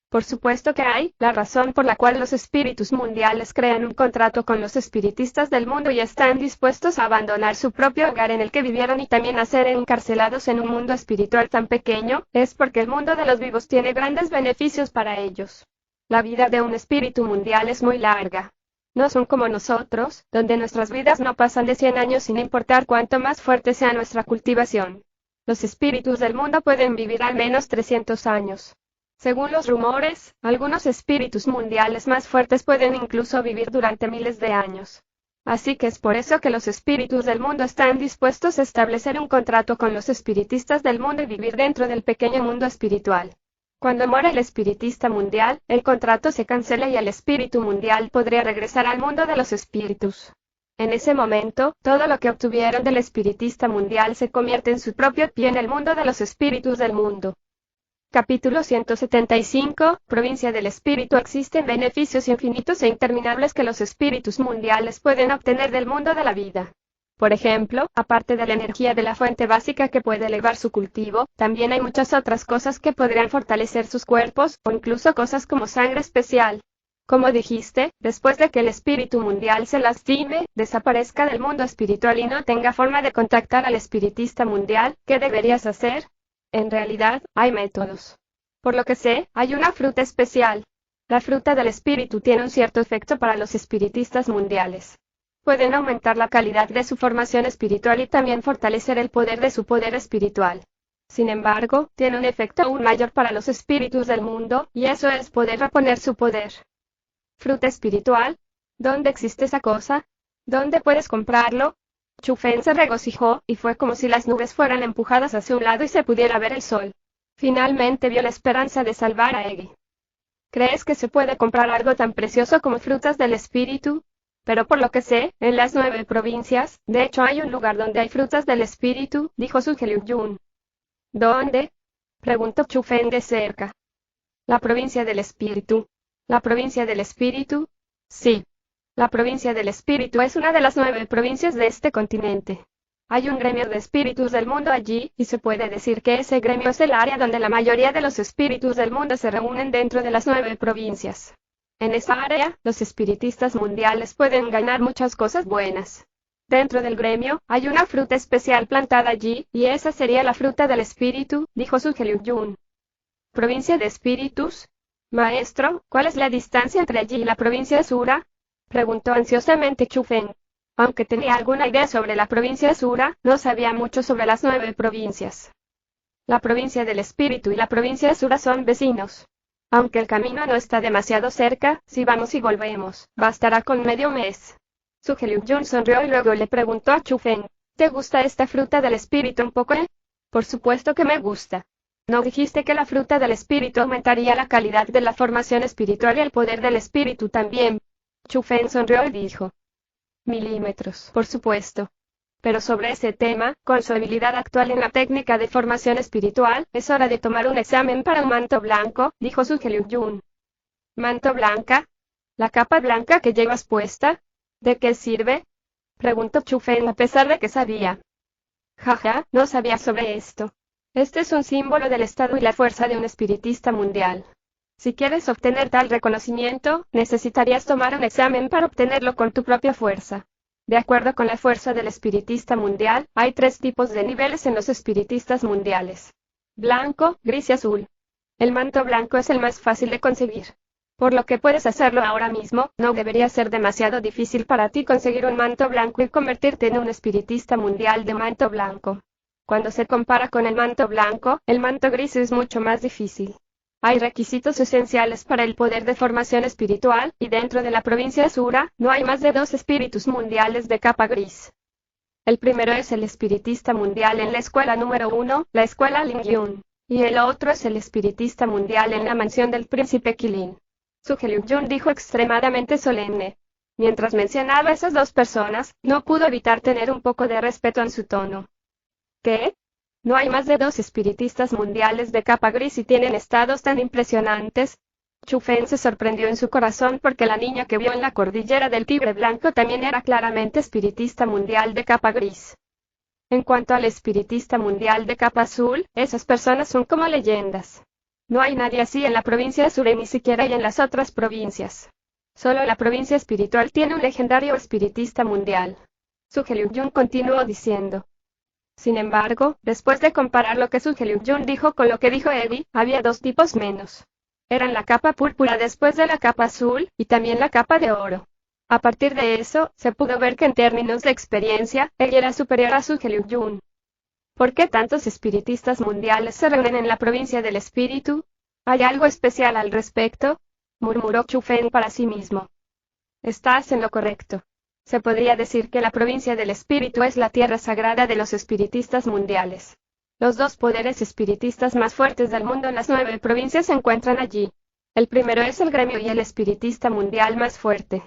Por supuesto que hay, la razón por la cual los espíritus mundiales crean un contrato con los espiritistas del mundo y están dispuestos a abandonar su propio hogar en el que vivieron y también a ser encarcelados en un mundo espiritual tan pequeño, es porque el mundo de los vivos tiene grandes beneficios para ellos. La vida de un espíritu mundial es muy larga. No son como nosotros, donde nuestras vidas no pasan de 100 años sin importar cuánto más fuerte sea nuestra cultivación. Los espíritus del mundo pueden vivir al menos 300 años. Según los rumores, algunos espíritus mundiales más fuertes pueden incluso vivir durante miles de años. Así que es por eso que los espíritus del mundo están dispuestos a establecer un contrato con los espiritistas del mundo y vivir dentro del pequeño mundo espiritual. Cuando muera el espiritista mundial, el contrato se cancela y el espíritu mundial podría regresar al mundo de los espíritus. En ese momento, todo lo que obtuvieron del espiritista mundial se convierte en su propio pie en el mundo de los espíritus del mundo. Capítulo 175, Provincia del Espíritu. Existen beneficios infinitos e interminables que los espíritus mundiales pueden obtener del mundo de la vida. Por ejemplo, aparte de la energía de la fuente básica que puede elevar su cultivo, también hay muchas otras cosas que podrían fortalecer sus cuerpos, o incluso cosas como sangre especial. Como dijiste, después de que el espíritu mundial se lastime, desaparezca del mundo espiritual y no tenga forma de contactar al espiritista mundial, ¿qué deberías hacer? En realidad, hay métodos. Por lo que sé, hay una fruta especial. La fruta del espíritu tiene un cierto efecto para los espiritistas mundiales. Pueden aumentar la calidad de su formación espiritual y también fortalecer el poder de su poder espiritual. Sin embargo, tiene un efecto aún mayor para los espíritus del mundo, y eso es poder reponer su poder. ¿Fruta espiritual? ¿Dónde existe esa cosa? ¿Dónde puedes comprarlo? Chu Feng se regocijó, y fue como si las nubes fueran empujadas hacia un lado y se pudiera ver el sol. Finalmente vio la esperanza de salvar a Eggy. ¿Crees que se puede comprar algo tan precioso como frutas del espíritu? Pero por lo que sé, en las 9 provincias, de hecho hay un lugar donde hay frutas del espíritu, dijo su Helyun. ¿Dónde? Preguntó Chu Feng de cerca. La provincia del espíritu. ¿La provincia del espíritu? Sí. La provincia del espíritu es una de las 9 provincias de este continente. Hay un gremio de espíritus del mundo allí, y se puede decir que ese gremio es el área donde la mayoría de los espíritus del mundo se reúnen dentro de las 9 provincias. En esa área, los espiritistas mundiales pueden ganar muchas cosas buenas. Dentro del gremio, hay una fruta especial plantada allí, y esa sería la fruta del espíritu, dijo su Helyun. ¿Provincia de espíritus? Maestro, ¿cuál es la distancia entre allí y la provincia Sura? Preguntó ansiosamente Chu Feng. Aunque tenía alguna idea sobre la provincia Sura, no sabía mucho sobre las 9 provincias. La provincia del espíritu y la provincia Sura son vecinos. Aunque el camino no está demasiado cerca, si vamos y volvemos, bastará con medio mes. Su Helyun sonrió y luego le preguntó a Chu Feng, ¿te gusta esta fruta del espíritu un poco? Por supuesto que me gusta. ¿No dijiste que la fruta del espíritu aumentaría la calidad de la formación espiritual y el poder del espíritu también? Chu Feng sonrió y dijo. Milímetros, por supuesto. Pero sobre ese tema, con su habilidad actual en la técnica de formación espiritual, es hora de tomar un examen para un manto blanco, dijo su Helyun. ¿Manto blanca? ¿La capa blanca que llevas puesta? ¿De qué sirve?, preguntó Chufen a pesar de que sabía. Jaja, no sabía sobre esto. Este es un símbolo del estado y la fuerza de un espiritista mundial. Si quieres obtener tal reconocimiento, necesitarías tomar un examen para obtenerlo con tu propia fuerza. De acuerdo con la fuerza del espiritista mundial, hay 3 tipos de niveles en los espiritistas mundiales: blanco, gris y azul. El manto blanco es el más fácil de conseguir. Por lo que puedes hacerlo ahora mismo, no debería ser demasiado difícil para ti conseguir un manto blanco y convertirte en un espiritista mundial de manto blanco. Cuando se compara con el manto blanco, el manto gris es mucho más difícil. Hay requisitos esenciales para el poder de formación espiritual, y dentro de la provincia Asura, no hay más de 2 espíritus mundiales de capa gris. El primero es el espiritista mundial en la escuela número 1, la escuela Lingyun, y el otro es el espiritista mundial en la mansión del príncipe Qilin. Su Liu-jun dijo extremadamente solemne. Mientras mencionaba a esas 2 personas, no pudo evitar tener un poco de respeto en su tono. ¿Qué? ¿No hay más de 2 espiritistas mundiales de capa gris y tienen estados tan impresionantes? Chufen se sorprendió en su corazón porque la niña que vio en la cordillera del Tigre Blanco también era claramente espiritista mundial de capa gris. En cuanto al espiritista mundial de capa azul, esas personas son como leyendas. No hay nadie así en la provincia Asura y ni siquiera hay en las otras provincias. Solo la provincia espiritual tiene un legendario espiritista mundial. Su Liu-jun continuó diciendo. Sin embargo, después de comparar lo que Su Liu-jun dijo con lo que dijo Eddie, había 2 tipos menos. Eran la capa púrpura después de la capa azul, y también la capa de oro. A partir de eso, se pudo ver que en términos de experiencia, ella era superior a Su Liu-jun. ¿Por qué tantos espiritistas mundiales se reúnen en la provincia del espíritu? ¿Hay algo especial al respecto?, murmuró Chufen para sí mismo. Estás en lo correcto. Se podría decir que la provincia del espíritu es la tierra sagrada de los espiritistas mundiales. Los 2 poderes espiritistas más fuertes del mundo en las 9 provincias se encuentran allí. El primero es el gremio y el espiritista mundial más fuerte.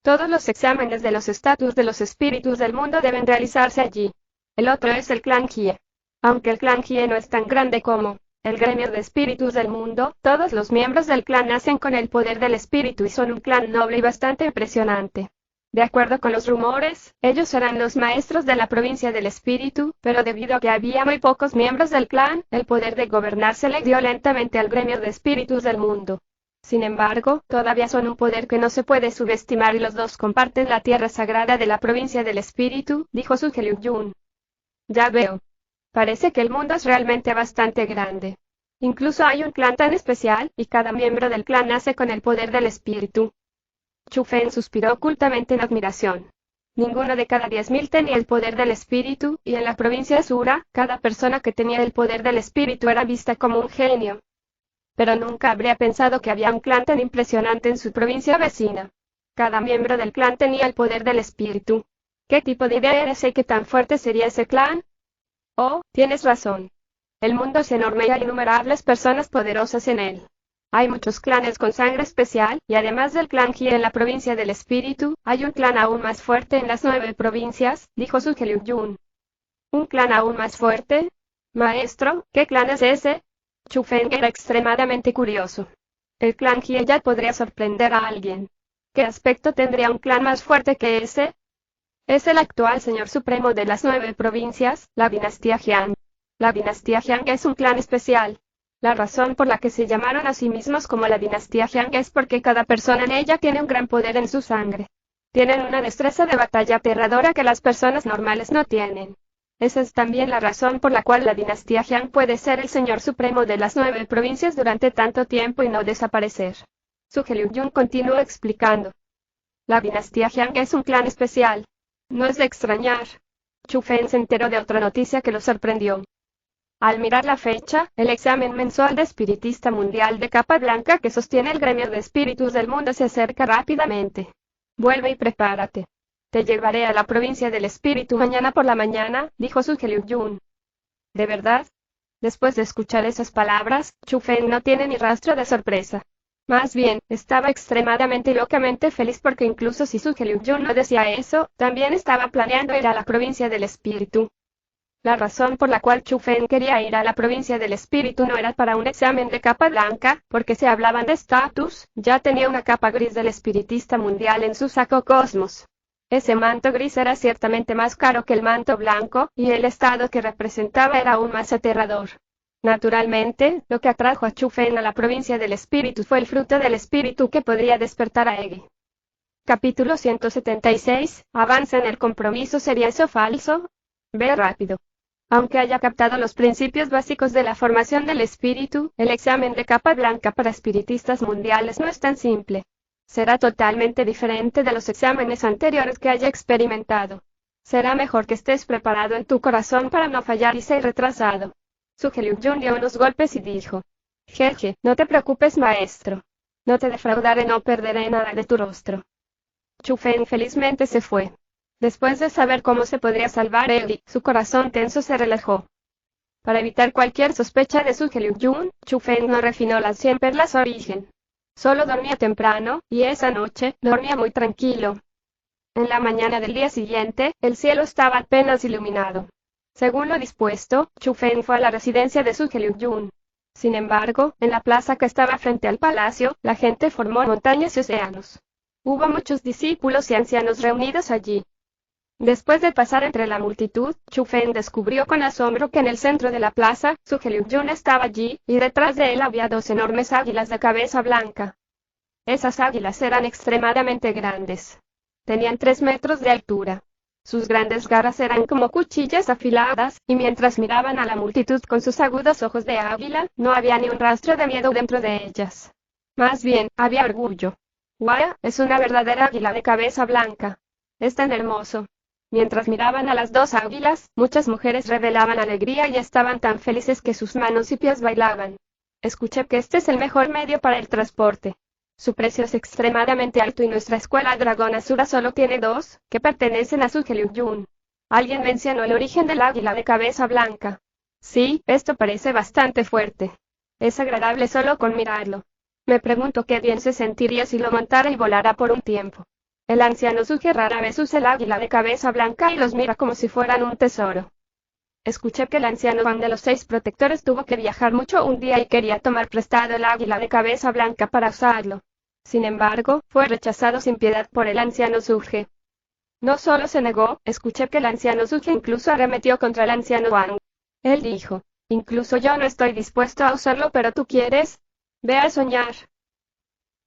Todos los exámenes de los estatus de los espíritus del mundo deben realizarse allí. El otro es el clan Jie. Aunque el clan Jie no es tan grande como el gremio de espíritus del mundo, todos los miembros del clan nacen con el poder del espíritu y son un clan noble y bastante impresionante. De acuerdo con los rumores, ellos eran los maestros de la provincia del espíritu, pero debido a que había muy pocos miembros del clan, el poder de gobernar se le dio lentamente al gremio de espíritus del mundo. Sin embargo, todavía son un poder que no se puede subestimar y los 2 comparten la tierra sagrada de la provincia del espíritu, dijo Su Liu-jun. Ya veo. Parece que el mundo es realmente bastante grande. Incluso hay un clan tan especial, y cada miembro del clan nace con el poder del espíritu. Chufen suspiró ocultamente en admiración. Ninguno de cada 10.000 tenía el poder del espíritu, y en la provincia Asura, cada persona que tenía el poder del espíritu era vista como un genio. Pero nunca habría pensado que había un clan tan impresionante en su provincia vecina. Cada miembro del clan tenía el poder del espíritu. ¿Qué tipo de idea era ese y qué tan fuerte sería ese clan? Oh, tienes razón. El mundo es enorme y hay innumerables personas poderosas en él. Hay muchos clanes con sangre especial, y además del clan Jie en la provincia del espíritu, hay un clan aún más fuerte en las 9 provincias, dijo Su Liu-jun. ¿Un clan aún más fuerte? Maestro, ¿qué clan es ese? Chufen era extremadamente curioso. El clan Jie ya podría sorprender a alguien. ¿Qué aspecto tendría un clan más fuerte que ese? Es el actual señor supremo de las 9 provincias, la dinastía Jiang. La dinastía Jiang es un clan especial. La razón por la que se llamaron a sí mismos como la dinastía Jiang es porque cada persona en ella tiene un gran poder en su sangre. Tienen una destreza de batalla aterradora que las personas normales no tienen. Esa es también la razón por la cual la dinastía Jiang puede ser el señor supremo de las 9 provincias durante tanto tiempo y no desaparecer. Su Liu-jun continuó explicando. La dinastía Jiang es un clan especial. No es de extrañar. Chufen se enteró de otra noticia que lo sorprendió. Al mirar la fecha, el examen mensual de espiritista mundial de capa blanca que sostiene el gremio de espíritus del mundo se acerca rápidamente. Vuelve y prepárate. Te llevaré a la provincia del espíritu mañana por la mañana, dijo Su Liu-jun. ¿De verdad? Después de escuchar esas palabras, Chufen no tiene ni rastro de sorpresa. Más bien, estaba extremadamente y locamente feliz porque incluso si Su Liu-jun no decía eso, también estaba planeando ir a la provincia del espíritu. La razón por la cual Chufen quería ir a la provincia del espíritu no era para un examen de capa blanca, porque se hablaban de estatus, ya tenía una capa gris del espiritista mundial en su saco cosmos. Ese manto gris era ciertamente más caro que el manto blanco, y el estado que representaba era aún más aterrador. Naturalmente, lo que atrajo a Chu Feng a la provincia del espíritu fue el fruto del espíritu que podría despertar a Eggy. Capítulo 176. Avanza en el compromiso. ¿Sería eso falso? Ve rápido. Aunque haya captado los principios básicos de la formación del espíritu, el examen de capa blanca para espiritistas mundiales no es tan simple. Será totalmente diferente de los exámenes anteriores que haya experimentado. Será mejor que estés preparado en tu corazón para no fallar y ser retrasado. Su Liu-jun dio unos golpes y dijo: Jeje, no te preocupes, maestro. No te defraudaré, no perderé nada de tu rostro. Chu Feng felizmente se fue. Después de saber cómo se podría salvar Eli, su corazón tenso se relajó. Para evitar cualquier sospecha de su Liu-jun, Chu Feng no refinó las 100 perlas origen. Solo dormía temprano, y esa noche, dormía muy tranquilo. En la mañana del día siguiente, el cielo estaba apenas iluminado. Según lo dispuesto, Chu Feng fue a la residencia de su Liu-jun. Sin embargo, en la plaza que estaba frente al palacio, la gente formó montañas y océanos. Hubo muchos discípulos y ancianos reunidos allí. Después de pasar entre la multitud, Chu Feng descubrió con asombro que en el centro de la plaza, su Liu-jun estaba allí, y detrás de él había 2 enormes águilas de cabeza blanca. Esas águilas eran extremadamente grandes. Tenían 3 metros de altura. Sus grandes garras eran como cuchillas afiladas, y mientras miraban a la multitud con sus agudos ojos de águila, no había ni un rastro de miedo dentro de ellas. Más bien, había orgullo. ¡Guau! Es una verdadera águila de cabeza blanca. Es tan hermoso. Mientras miraban a las 2 águilas, muchas mujeres revelaban alegría y estaban tan felices que sus manos y pies bailaban. Escuché que este es el mejor medio para el transporte. Su precio es extremadamente alto y nuestra escuela Dragón Asura solo tiene 2, que pertenecen a su Liu-jun. Alguien mencionó el origen del águila de cabeza blanca. Sí, esto parece bastante fuerte. Es agradable solo con mirarlo. Me pregunto qué bien se sentiría si lo montara y volara por un tiempo. El anciano Suge rara vez usa el águila de cabeza blanca y los mira como si fueran un tesoro. Escuché que el anciano Juan de los 6 protectores tuvo que viajar mucho un día y quería tomar prestado el águila de cabeza blanca para usarlo. Sin embargo, fue rechazado sin piedad por el anciano Suge. No solo se negó, escuché que el anciano Suge incluso arremetió contra el anciano Wang. Él dijo: incluso yo no estoy dispuesto a usarlo, pero tú quieres. Ve a soñar.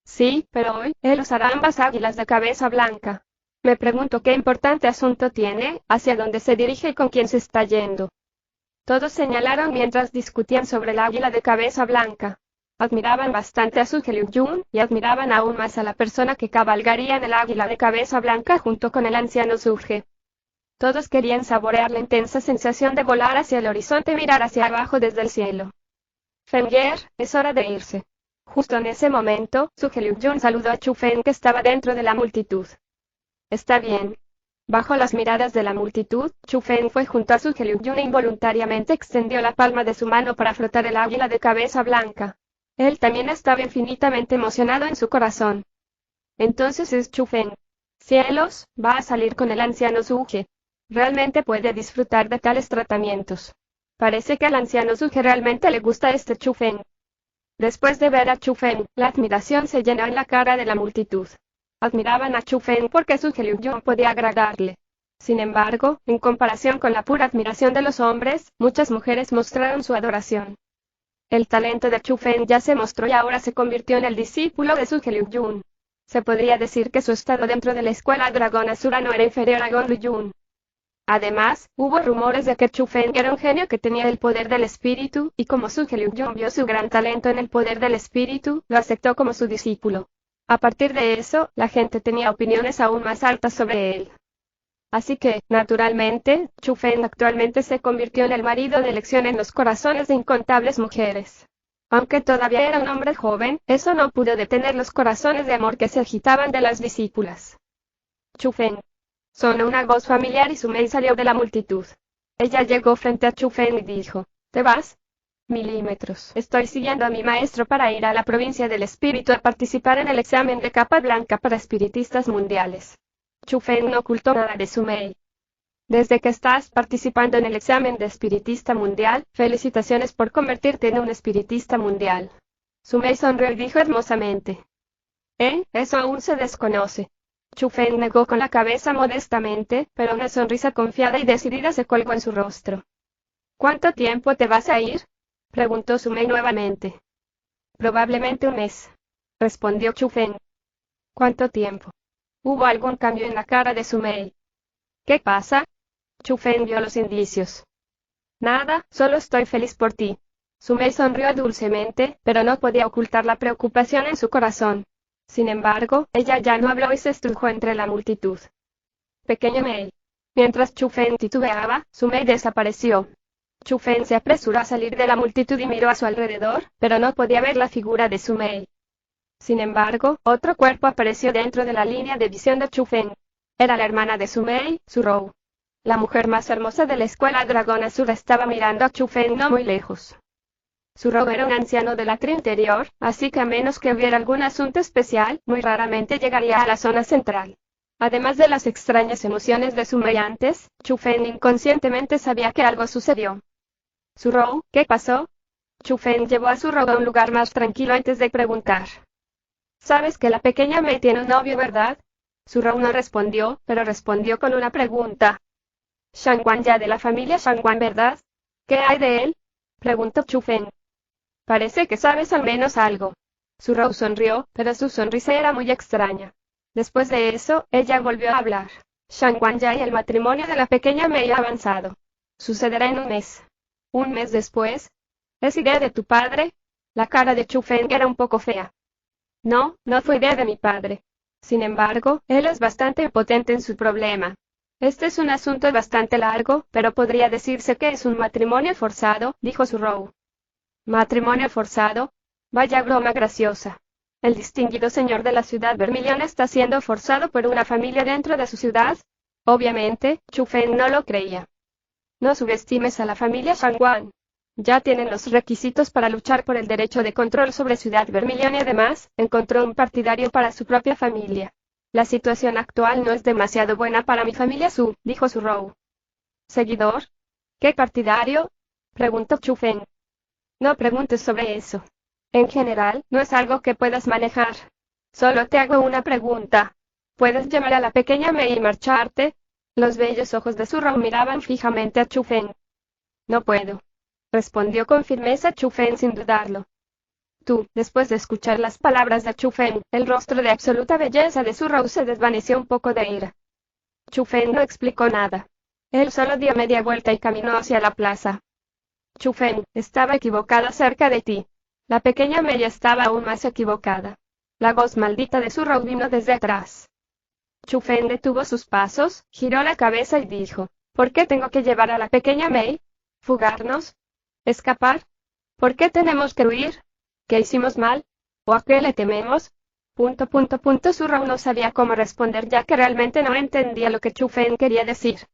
Sí, pero hoy, él usará ambas águilas de cabeza blanca. Me pregunto qué importante asunto tiene, hacia dónde se dirige y con quién se está yendo. Todos señalaron mientras discutían sobre el águila de cabeza blanca. Admiraban bastante a su Liu-jun, y admiraban aún más a la persona que cabalgaría en el águila de cabeza blanca junto con el anciano Suge. Todos querían saborear la intensa sensación de volar hacia el horizonte y mirar hacia abajo desde el cielo. Fenger, es hora de irse. Justo en ese momento, su Liu-jun saludó a Chu Feng que estaba dentro de la multitud. Está bien. Bajo las miradas de la multitud, Chu Feng fue junto a su Liu-jun e involuntariamente extendió la palma de su mano para frotar el águila de cabeza blanca. Él también estaba infinitamente emocionado en su corazón. Entonces es Chu Feng. Cielos, va a salir con el anciano Suge. Realmente puede disfrutar de tales tratamientos. Parece que al anciano Suge realmente le gusta este Chu Feng. Después de ver a Chu Feng, la admiración se llenó en la cara de la multitud. Admiraban a Chu Feng porque su Liu-jun podía agradarle. Sin embargo, en comparación con la pura admiración de los hombres, muchas mujeres mostraron su adoración. El talento de Chu Feng ya se mostró y ahora se convirtió en el discípulo de su Liu-jun. Se podría decir que su estado dentro de la escuela Dragón Asura no era inferior a Gon Liu-jun. Además, hubo rumores de que Chu Feng era un genio que tenía el poder del espíritu, y como su Liu-jun vio su gran talento en el poder del espíritu, lo aceptó como su discípulo. A partir de eso, la gente tenía opiniones aún más altas sobre él. Así que, naturalmente, Chu Feng actualmente se convirtió en el marido de elección en los corazones de incontables mujeres. Aunque todavía era un hombre joven, eso no pudo detener los corazones de amor que se agitaban de las discípulas. Chu Feng. Sonó una voz familiar y Su Mei salió de la multitud. Ella llegó frente a Chu Feng y dijo: ¿Te vas? Milímetros. Estoy siguiendo a mi maestro para ir a la provincia del espíritu a participar en el examen de capa blanca para espiritistas mundiales. Chu Feng no ocultó nada de Su Mei. Desde que estás participando en el examen de espiritista mundial, felicitaciones por convertirte en un espiritista mundial. Su Mei sonrió y dijo hermosamente: eso aún se desconoce. Chu Feng negó con la cabeza modestamente, pero una sonrisa confiada y decidida se colgó en su rostro. ¿Cuánto tiempo te vas a ir?, preguntó Su Mei nuevamente. Probablemente un mes, respondió Chu Feng. ¿Cuánto tiempo? Hubo algún cambio en la cara de Su Mei. ¿Qué pasa? Chu Feng vio los indicios. Nada, solo estoy feliz por ti. Su Mei sonrió dulcemente, pero no podía ocultar la preocupación en su corazón. Sin embargo, ella ya no habló y se estrujó entre la multitud. Pequeña Mei. Mientras Chu Feng titubeaba, Su Mei desapareció. Chu Feng se apresuró a salir de la multitud y miró a su alrededor, pero no podía ver la figura de Su Mei. Sin embargo, otro cuerpo apareció dentro de la línea de visión de Chu Feng. Era la hermana de Su Mei, Su Rou. La mujer más hermosa de la escuela Dragón Azul estaba mirando a Chu Feng no muy lejos. Su Rou era un anciano de la tribu interior, así que a menos que hubiera algún asunto especial, muy raramente llegaría a la zona central. Además de las extrañas emociones de Su Mei antes, Chu Feng inconscientemente sabía que algo sucedió. Su Rou, ¿qué pasó? Chu Feng llevó a Su Rou a un lugar más tranquilo antes de preguntar. Sabes que la pequeña Mei tiene un novio, ¿verdad? Su Rou no respondió, pero respondió con una pregunta. Shangguan ya de la familia Shangguan, ¿verdad? ¿Qué hay de él? Preguntó Chu Feng. Parece que sabes al menos algo. Su Rou sonrió, pero su sonrisa era muy extraña. Después de eso, ella volvió a hablar. Shangguan ya y el matrimonio de la pequeña Mei ha avanzado. Sucederá en un mes. Un mes después. ¿Es idea de tu padre? La cara de Chu Feng era un poco fea. No, no fue idea de mi padre. Sin embargo, él es bastante impotente en su problema. Este es un asunto bastante largo, pero podría decirse que es un matrimonio forzado, dijo Su Rou. ¿Matrimonio forzado? Vaya broma graciosa. ¿El distinguido señor de la ciudad Vermilion está siendo forzado por una familia dentro de su ciudad? Obviamente, Chu Feng no lo creía. No subestimes a la familia Shangguan. Ya tienen los requisitos para luchar por el derecho de control sobre Ciudad Vermilion y además, encontró un partidario para su propia familia. La situación actual no es demasiado buena para mi familia Su, dijo Su Rou. ¿Seguidor? ¿Qué partidario? Preguntó Chu Feng. No preguntes sobre eso. En general, no es algo que puedas manejar. Solo te hago una pregunta. ¿Puedes llamar a la pequeña Mei y marcharte? Los bellos ojos de Su Rou miraban fijamente a Chu Feng. No puedo. Respondió con firmeza Chu Feng sin dudarlo. Tú, después de escuchar las palabras de Chu Feng, el rostro de absoluta belleza de Su Rou se desvaneció un poco de ira. Chu Feng no explicó nada. Él solo dio media vuelta y caminó hacia la plaza. Chu Feng, estaba equivocada acerca de ti. La pequeña Mei estaba aún más equivocada. La voz maldita de Su Rou vino desde atrás. Chu Feng detuvo sus pasos, giró la cabeza y dijo, ¿por qué tengo que llevar a la pequeña Mei? ¿Fugarnos? ¿Escapar? ¿Por qué tenemos que huir? ¿Qué hicimos mal? ¿O a qué le tememos? Su Rou no sabía cómo responder ya que realmente no entendía lo que Chu Feng quería decir.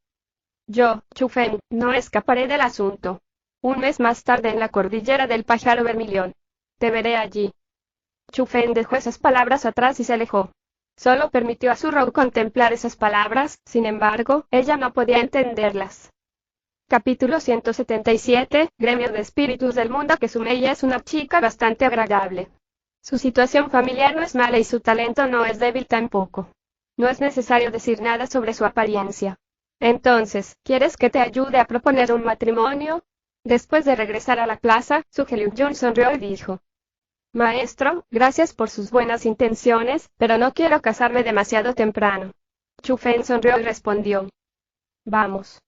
Yo, Chu Feng, no escaparé del asunto. Un mes más tarde en la cordillera del pájaro Vermilion. Te veré allí. Chu Feng dejó esas palabras atrás y se alejó. Solo permitió a Su Rou contemplar esas palabras, sin embargo, ella no podía entenderlas. Capítulo 177, Gremio de Espíritus del Mundo que Su Mei es una chica bastante agradable. Su situación familiar no es mala y su talento no es débil tampoco. No es necesario decir nada sobre su apariencia. Entonces, ¿quieres que te ayude a proponer un matrimonio? Después de regresar a la plaza, Su Helium sonrió y dijo. Maestro, gracias por sus buenas intenciones, pero no quiero casarme demasiado temprano. Chu Feng sonrió y respondió. Vamos.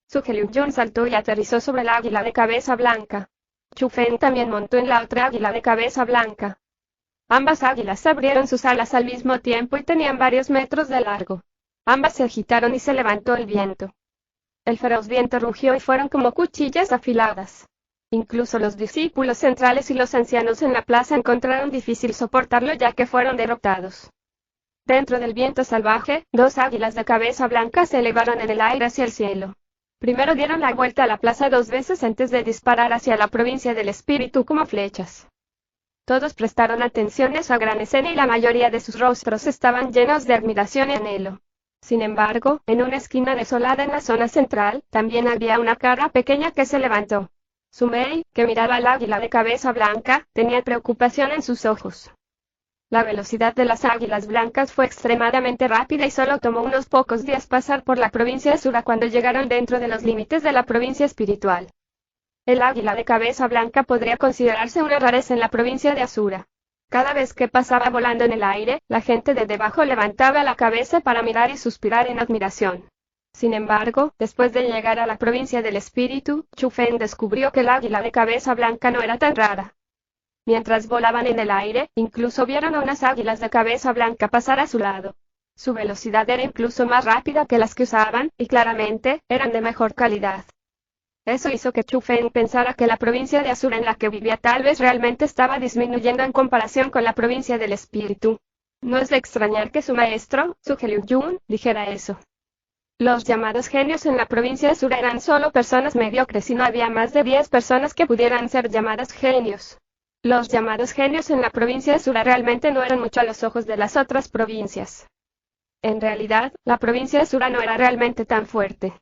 Su Helium saltó y aterrizó sobre el águila de cabeza blanca. Chu Feng también montó en la otra águila de cabeza blanca. Ambas águilas abrieron sus alas al mismo tiempo y tenían varios metros de largo. Ambas se agitaron y se levantó el viento. El feroz viento rugió y fueron como cuchillas afiladas. Incluso los discípulos centrales y los ancianos en la plaza encontraron difícil soportarlo ya que fueron derrotados. Dentro del viento salvaje, dos águilas de cabeza blanca se elevaron en el aire hacia el cielo. Primero dieron la vuelta a la plaza 2 veces antes de disparar hacia la provincia del espíritu como flechas. Todos prestaron atención a esa gran escena y la mayoría de sus rostros estaban llenos de admiración y anhelo. Sin embargo, en una esquina desolada en la zona central, también había una cara pequeña que se levantó. Su Mei, que miraba al águila de cabeza blanca, tenía preocupación en sus ojos. La velocidad de las águilas blancas fue extremadamente rápida y solo tomó unos pocos días pasar por la provincia de Asura cuando llegaron dentro de los límites de la provincia espiritual. El águila de cabeza blanca podría considerarse una rareza en la provincia de Asura. Cada vez que pasaba volando en el aire, la gente de debajo levantaba la cabeza para mirar y suspirar en admiración. Sin embargo, después de llegar a la provincia del espíritu, Chu Feng descubrió que el águila de cabeza blanca no era tan rara. Mientras volaban en el aire, incluso vieron a unas águilas de cabeza blanca pasar a su lado. Su velocidad era incluso más rápida que las que usaban, y claramente, eran de mejor calidad. Eso hizo que Chu Feng pensara que la provincia de Asura en la que vivía tal vez realmente estaba disminuyendo en comparación con la provincia del espíritu. No es de extrañar que su maestro, Su Liu-jun, dijera eso. Los llamados genios en la provincia de Asura eran solo personas mediocres y no había más de 10 personas que pudieran ser llamadas genios. Los llamados genios en la provincia de Asura realmente no eran mucho a los ojos de las otras provincias. En realidad, la provincia de Asura no era realmente tan fuerte.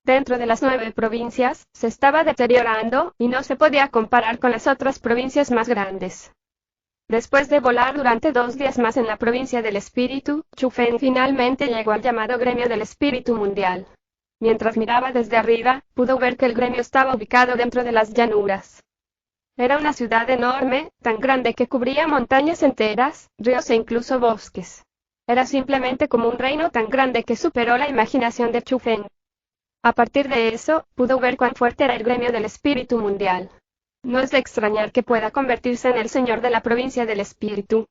Dentro de las 9 provincias, se estaba deteriorando, y no se podía comparar con las otras provincias más grandes. Después de volar durante 2 días más en la provincia del espíritu, Chu Feng finalmente llegó al llamado gremio del espíritu mundial. Mientras miraba desde arriba, pudo ver que el gremio estaba ubicado dentro de las llanuras. Era una ciudad enorme, tan grande que cubría montañas enteras, ríos e incluso bosques. Era simplemente como un reino tan grande que superó la imaginación de Chu Feng. A partir de eso, pudo ver cuán fuerte era el gremio del espíritu mundial. No es de extrañar que pueda convertirse en el señor de la provincia del espíritu.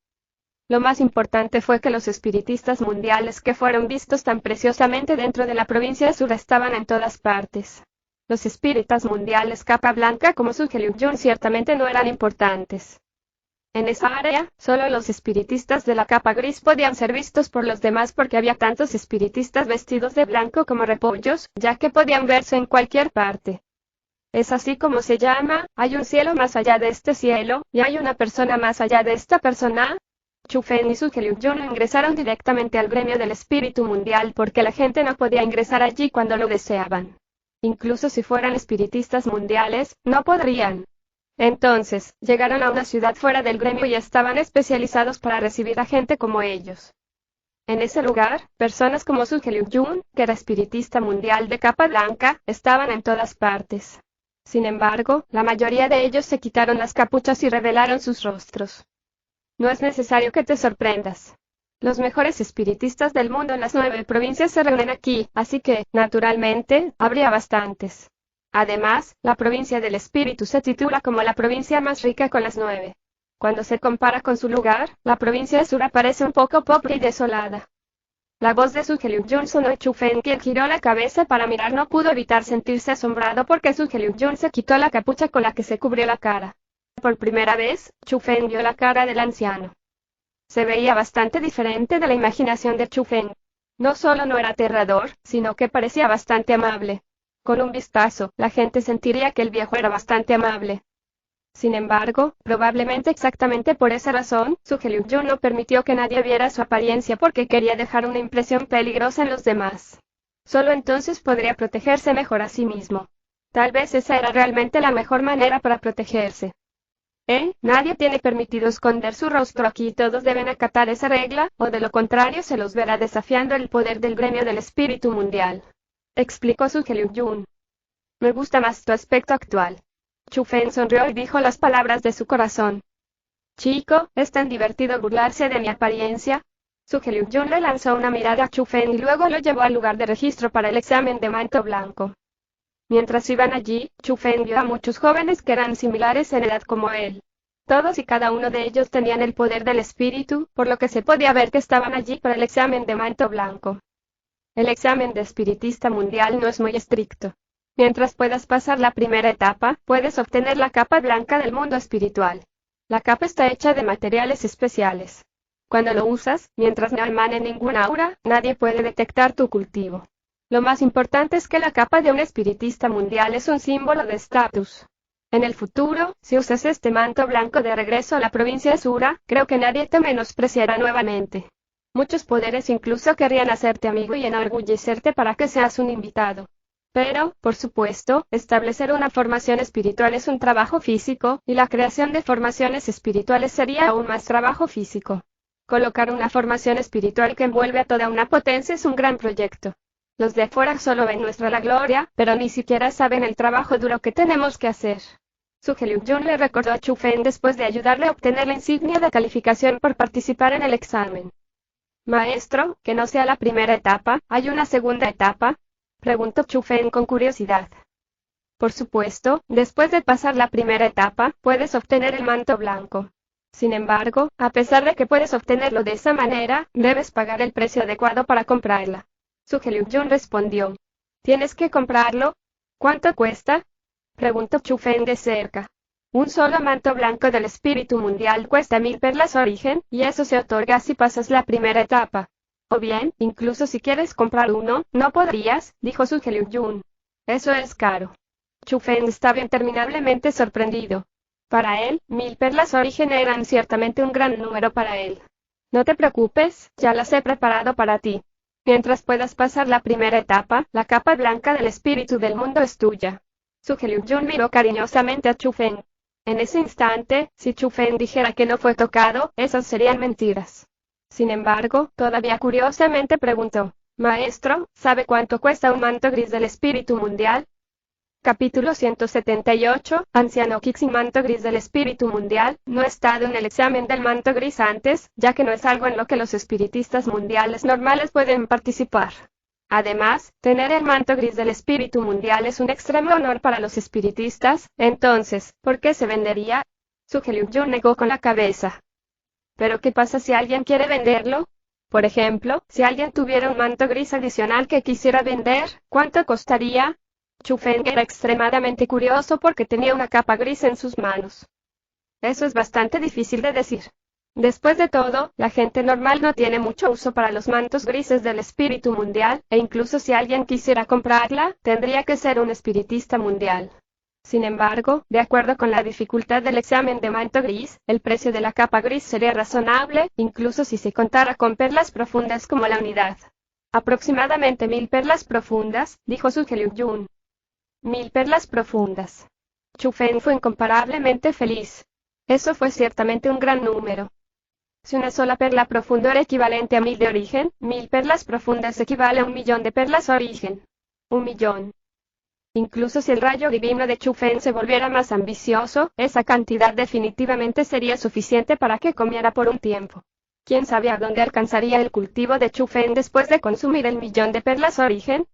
Lo más importante fue que los espiritistas mundiales que fueron vistos tan preciosamente dentro de la provincia de Asura estaban en todas partes. Los espíritas mundiales capa blanca como Su Liu-jun ciertamente no eran importantes. En esa área, solo los espiritistas de la capa gris podían ser vistos por los demás porque había tantos espiritistas vestidos de blanco como repollos, ya que podían verse en cualquier parte. Es así como se llama, hay un cielo más allá de este cielo, y hay una persona más allá de esta persona. Chu Feng y Su Liu-jun ingresaron directamente al gremio del espíritu mundial porque la gente no podía ingresar allí cuando lo deseaban. Incluso si fueran espiritistas mundiales, no podrían. Entonces, llegaron a una ciudad fuera del gremio y estaban especializados para recibir a gente como ellos. En ese lugar, personas como Su Liu-jun, que era espiritista mundial de capa blanca, estaban en todas partes. Sin embargo, la mayoría de ellos se quitaron las capuchas y revelaron sus rostros. No es necesario que te sorprendas. Los mejores espiritistas del mundo en las 9 provincias se reúnen aquí, así que, naturalmente, habría bastantes. Además, la provincia del espíritu se titula como la provincia más rica con las 9. Cuando se compara con su lugar, la provincia de Asura parece un poco pobre y desolada. La voz de Su Liu-jun sonó y Chu Feng, quien giró la cabeza para mirar, no pudo evitar sentirse asombrado porque Su Liu-jun se quitó la capucha con la que se cubrió la cara. Por primera vez, Chu Feng vio la cara del anciano. Se veía bastante diferente de la imaginación de Chu Feng. No solo no era aterrador, sino que parecía bastante amable. Con un vistazo, la gente sentiría que el viejo era bastante amable. Sin embargo, probablemente exactamente por esa razón, Su Liu-jun no permitió que nadie viera su apariencia porque quería dejar una impresión peligrosa en los demás. Solo entonces podría protegerse mejor a sí mismo. Tal vez esa era realmente la mejor manera para protegerse. Nadie tiene permitido esconder su rostro aquí, todos deben acatar esa regla, o de lo contrario se los verá desafiando el poder del gremio del espíritu mundial. Explicó Su Liu-jun. Me gusta más tu aspecto actual. Chu Feng sonrió y dijo las palabras de su corazón. Chico, es tan divertido burlarse de mi apariencia. Su Liu-jun le lanzó una mirada a Chu Feng y luego lo llevó al lugar de registro para el examen de manto blanco. Mientras iban allí, Chu Feng vio a muchos jóvenes que eran similares en edad como él. Todos y cada uno de ellos tenían el poder del espíritu, por lo que se podía ver que estaban allí para el examen de manto blanco. El examen de espiritista mundial no es muy estricto. Mientras puedas pasar la primera etapa, puedes obtener la capa blanca del mundo espiritual. La capa está hecha de materiales especiales. Cuando lo usas, mientras no emane ninguna aura, nadie puede detectar tu cultivo. Lo más importante es que la capa de un espiritista mundial es un símbolo de estatus. En el futuro, si usas este manto blanco de regreso a la provincia de Asura, creo que nadie te menospreciará nuevamente. Muchos poderes incluso querrían hacerte amigo y enorgullecerte para que seas un invitado. Pero, por supuesto, establecer una formación espiritual es un trabajo físico, y la creación de formaciones espirituales sería aún más trabajo físico. Colocar una formación espiritual que envuelve a toda una potencia es un gran proyecto. Los de fuera solo ven nuestra la gloria, pero ni siquiera saben el trabajo duro que tenemos que hacer. Su Liu-jun le recordó a Chu Feng después de ayudarle a obtener la insignia de calificación por participar en el examen. Maestro, que no sea la primera etapa, ¿hay una segunda etapa? Preguntó Chu Feng con curiosidad. Por supuesto, después de pasar la primera etapa, puedes obtener el manto blanco. Sin embargo, a pesar de que puedes obtenerlo de esa manera, debes pagar el precio adecuado para comprarla. Su Liu-jun respondió. ¿Tienes que comprarlo? ¿Cuánto cuesta? Preguntó Chu Feng de cerca. Un solo manto blanco del espíritu mundial cuesta 1000 perlas origen, y eso se otorga si pasas la primera etapa. O bien, incluso si quieres comprar uno, no podrías, dijo Su Liu-jun. Eso es caro. Chu Feng estaba interminablemente sorprendido. Para él, 1000 perlas origen eran ciertamente un gran número para él. No te preocupes, ya las he preparado para ti. Mientras puedas pasar la primera etapa, la capa blanca del espíritu del mundo es tuya. Su Liu-jun miró cariñosamente a Chu Feng. En ese instante, si Chu Feng dijera que no fue tocado, esas serían mentiras. Sin embargo, todavía curiosamente preguntó, Maestro, ¿sabe cuánto cuesta un manto gris del espíritu mundial? Capítulo 178, Anciano Kixi. Manto gris del espíritu mundial. No he estado en el examen del manto gris antes, ya que no es algo en lo que los espiritistas mundiales normales pueden participar. Además, tener el manto gris del espíritu mundial es un extremo honor para los espiritistas, entonces, ¿por qué se vendería? Su Liu-jun negó con la cabeza. ¿Pero qué pasa si alguien quiere venderlo? Por ejemplo, si alguien tuviera un manto gris adicional que quisiera vender, ¿cuánto costaría? Chu Feng era extremadamente curioso porque tenía una capa gris en sus manos. Eso es bastante difícil de decir. Después de todo, la gente normal no tiene mucho uso para los mantos grises del espíritu mundial, e incluso si alguien quisiera comprarla, tendría que ser un espiritista mundial. Sin embargo, de acuerdo con la dificultad del examen de manto gris, el precio de la capa gris sería razonable, incluso si se contara con perlas profundas como la unidad. Aproximadamente 1000 perlas profundas, dijo Su Liu-jun. 1000 perlas profundas. Chu Feng fue incomparablemente feliz. Eso fue ciertamente un gran número. Si una sola perla profunda era equivalente a 1000 de origen, 1000 perlas profundas equivale a 1.000.000 de perlas origen. 1.000.000. Incluso si el rayo divino de Chu Feng se volviera más ambicioso, esa cantidad definitivamente sería suficiente para que comiera por un tiempo. ¿Quién sabe a dónde alcanzaría el cultivo de Chu Feng después de consumir el 1.000.000 de perlas origen?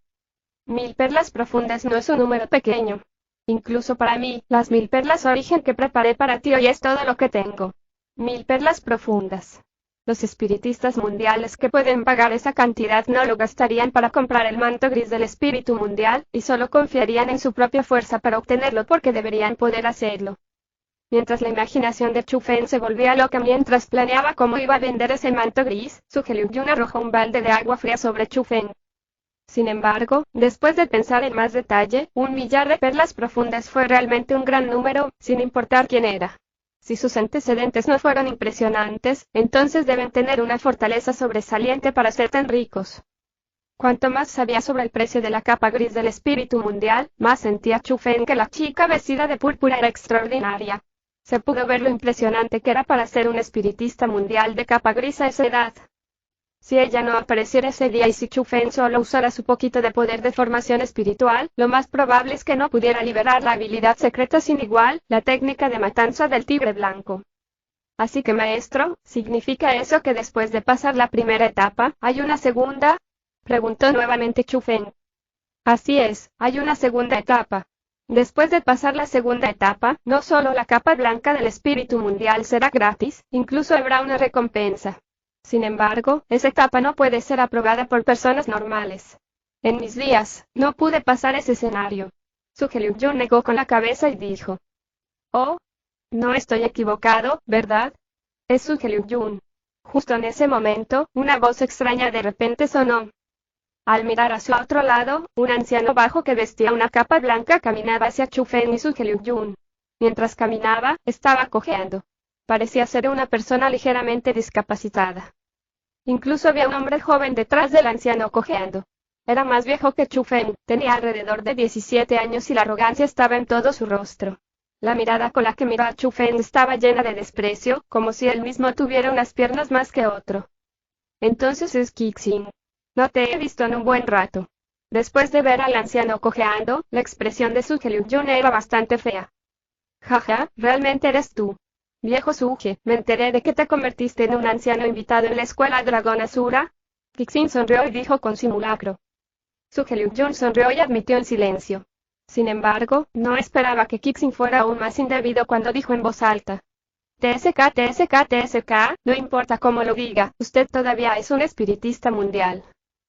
1000 perlas profundas no es un número pequeño. Incluso para mí, las 1000 perlas origen que preparé para ti hoy es todo lo que tengo. 1000 perlas profundas. Los espiritistas mundiales que pueden pagar esa cantidad no lo gastarían para comprar el manto gris del espíritu mundial, y solo confiarían en su propia fuerza para obtenerlo porque deberían poder hacerlo. Mientras la imaginación de Chu Feng se volvía loca mientras planeaba cómo iba a vender ese manto gris, Su Liu-jun arrojó un balde de agua fría sobre Chu Feng. Sin embargo, después de pensar en más detalle, 1.000.000 de perlas profundas fue realmente un gran número, sin importar quién era. Si sus antecedentes no fueron impresionantes, entonces deben tener una fortaleza sobresaliente para ser tan ricos. Cuanto más sabía sobre el precio de la capa gris del espíritu mundial, más sentía Chu Feng que la chica vestida de púrpura era extraordinaria. Se pudo ver lo impresionante que era para ser un espiritista mundial de capa gris a esa edad. Si ella no apareciera ese día y si Chu Feng solo usara su poquito de poder de formación espiritual, lo más probable es que no pudiera liberar la habilidad secreta sin igual, la técnica de matanza del tigre blanco. Así que maestro, ¿significa eso que después de pasar la primera etapa, hay una segunda? Preguntó nuevamente Chu Feng. Así es, hay una segunda etapa. Después de pasar la segunda etapa, no solo la capa blanca del espíritu mundial será gratis, incluso habrá una recompensa. Sin embargo, esa etapa no puede ser aprobada por personas normales. En mis días, no pude pasar ese escenario. Su Liu-jun negó con la cabeza y dijo. Oh, no estoy equivocado, ¿verdad? Es Su Liu-jun. Justo en ese momento, una voz extraña de repente sonó. Al mirar hacia otro lado, un anciano bajo que vestía una capa blanca caminaba hacia Chu Feng y Su Liu-jun. Mientras caminaba, estaba cojeando. Parecía ser una persona ligeramente discapacitada. Incluso había un hombre joven detrás del anciano cojeando. Era más viejo que Chu Feng, tenía alrededor de 17 años y la arrogancia estaba en todo su rostro. La mirada con la que miró a Chu Feng estaba llena de desprecio, como si él mismo tuviera unas piernas más que otro. Entonces es Kixin. No te he visto en un buen rato. Después de ver al anciano cojeando, la expresión de Suge Liu-jun era bastante fea. Jaja, realmente eres tú. Viejo Suge, me enteré de que te convertiste en un anciano invitado en la escuela Dragón Asura. Kixin sonrió y dijo con simulacro. Suge Liu-jun sonrió y admitió en silencio. Sin embargo, no esperaba que Kixin fuera aún más indebido cuando dijo en voz alta. TSK, TSK, TSK, no importa cómo lo diga, usted todavía es un espiritista mundial.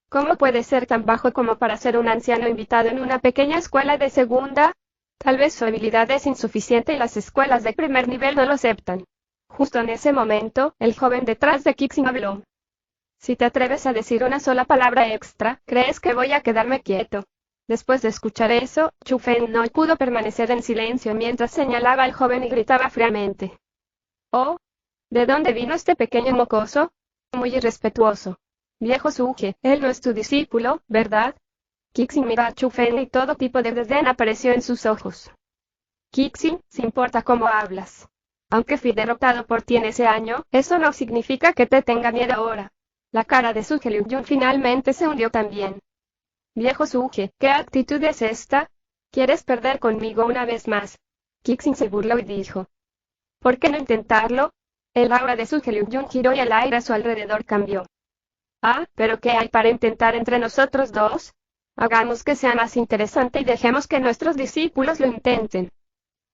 ¿Cómo puede ser tan bajo como para ser un anciano invitado en una pequeña escuela de segunda? Tal vez su habilidad es insuficiente y las escuelas de primer nivel no lo aceptan. Justo en ese momento, el joven detrás de Kixin habló. Si te atreves a decir una sola palabra extra, ¿crees que voy a quedarme quieto? Después de escuchar eso, Chu Feng no pudo permanecer en silencio mientras señalaba al joven y gritaba fríamente. Oh, ¿de dónde vino este pequeño mocoso? Muy irrespetuoso. Viejo Suge, él no es tu discípulo, ¿verdad? Kixin miró a Chu Feng y todo tipo de desdén apareció en sus ojos. Kixin, si importa cómo hablas. Aunque fui derrotado por ti en ese año, eso no significa que te tenga miedo ahora. La cara de Suge Liu-jun finalmente se hundió también. Viejo Suge, ¿qué actitud es esta? ¿Quieres perder conmigo una vez más? Kixin se burló y dijo. ¿Por qué no intentarlo? El aura de Suge Liu-jun giró y el aire a su alrededor cambió. Ah, ¿pero qué hay para intentar entre nosotros dos? Hagamos que sea más interesante y dejemos que nuestros discípulos lo intenten.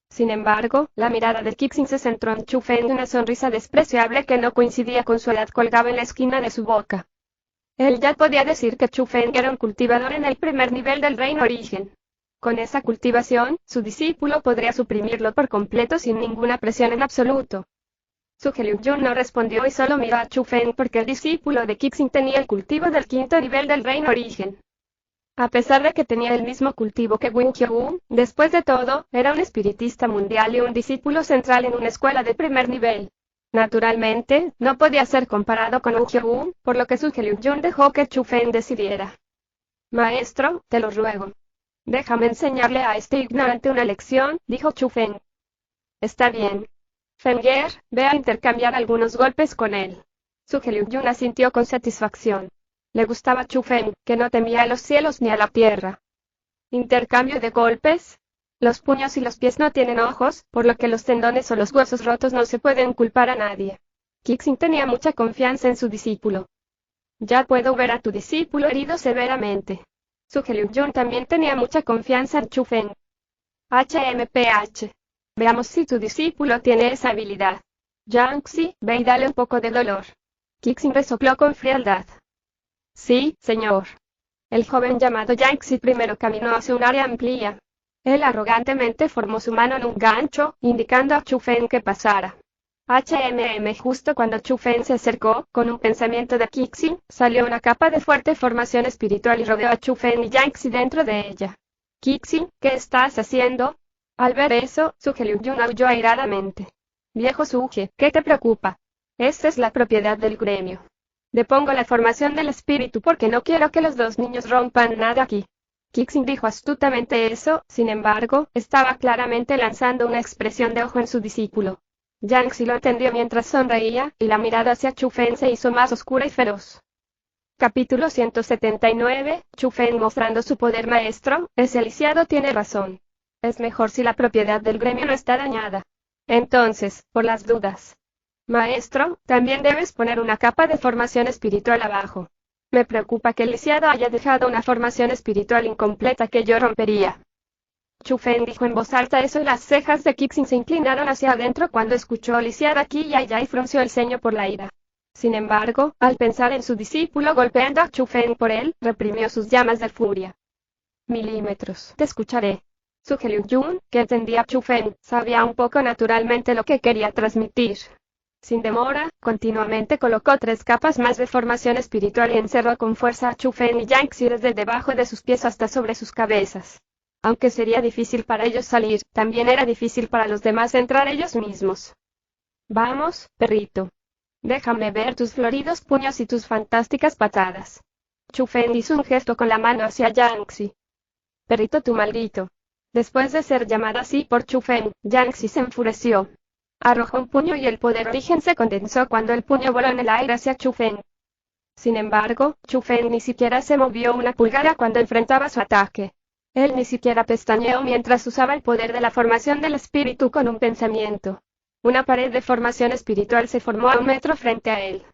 Sin embargo, la mirada de Kixin se centró en Chu Feng y una sonrisa despreciable que no coincidía con su edad colgaba en la esquina de su boca. Él ya podía decir que Chu Feng era un cultivador en el primer nivel del reino origen. Con esa cultivación, su discípulo podría suprimirlo por completo sin ninguna presión en absoluto. Suge Liu-jun no respondió y solo miró a Chu Feng porque el discípulo de Kixin tenía el cultivo del quinto nivel del reino origen. A pesar de que tenía el mismo cultivo que Win Kyo-woo, después de todo, era un espiritista mundial y un discípulo central en una escuela de primer nivel. Naturalmente, no podía ser comparado con Win Kyo-woo, por lo que Suge Liu-jun dejó que Chu Feng decidiera. Maestro, te lo ruego. Déjame enseñarle a este ignorante una lección, dijo Chu Feng. Está bien. Fenger, ve a intercambiar algunos golpes con él. Suge Liu-jun asintió con satisfacción. Le gustaba Chu Feng, que no temía a los cielos ni a la tierra. ¿Intercambio de golpes? Los puños y los pies no tienen ojos, por lo que los tendones o los huesos rotos no se pueden culpar a nadie. Kixin tenía mucha confianza en su discípulo. Ya puedo ver a tu discípulo herido severamente. Suge Liu-jun también tenía mucha confianza en Chu Feng. HMPH. Veamos si tu discípulo tiene esa habilidad. Jiangxi, ve y dale un poco de dolor. Kixin resopló con frialdad. Sí, señor. El joven llamado Jiangxi primero caminó hacia un área amplia. Él arrogantemente formó su mano en un gancho, indicando a Chu Feng que pasara. Justo cuando Chu Feng se acercó, con un pensamiento de Kixin, salió una capa de fuerte formación espiritual y rodeó a Chu Feng y Jiangxi dentro de ella. Kixin, ¿qué estás haciendo? Al ver eso, Suge Liu-jun aulló airadamente. Viejo Suge, ¿qué te preocupa? Esta es la propiedad del gremio. Depongo la formación del espíritu porque no quiero que los dos niños rompan nada aquí. Kixin dijo astutamente eso, sin embargo, estaba claramente lanzando una expresión de ojo en su discípulo. Jiangxi lo entendió mientras sonreía, y la mirada hacia Chu Feng se hizo más oscura y feroz. Capítulo 179, Chu Feng mostrando su poder maestro, ese lisiado tiene razón. Es mejor si la propiedad del gremio no está dañada. Entonces, por las dudas. Maestro, también debes poner una capa de formación espiritual abajo. Me preocupa que el lisiado haya dejado una formación espiritual incompleta que yo rompería. Chu Feng dijo en voz alta eso y las cejas de Kixin se inclinaron hacia adentro cuando escuchó lisiar aquí y allá y frunció el ceño por la ira. Sin embargo, al pensar en su discípulo golpeando a Chu Feng por él, reprimió sus llamas de furia. Milímetros. Te escucharé. Suge Liu-jun, que entendía a Chu Feng, sabía un poco naturalmente lo que quería transmitir. Sin demora, continuamente colocó 3 capas más de formación espiritual y encerró con fuerza a Chu Feng y Jiangxi desde debajo de sus pies hasta sobre sus cabezas. Aunque sería difícil para ellos salir, también era difícil para los demás entrar ellos mismos. Vamos, perrito. Déjame ver tus floridos puños y tus fantásticas patadas. Chu Feng hizo un gesto con la mano hacia Jiangxi. Perrito tú maldito. Después de ser llamada así por Chu Feng, Yang Xi se enfureció. Arrojó un puño y el poder origen se condensó cuando el puño voló en el aire hacia Chu Feng. Sin embargo, Chu Feng ni siquiera se movió una pulgada cuando enfrentaba su ataque. Él ni siquiera pestañeó mientras usaba el poder de la formación del espíritu con un pensamiento. Una pared de formación espiritual se formó a 1 metro frente a él.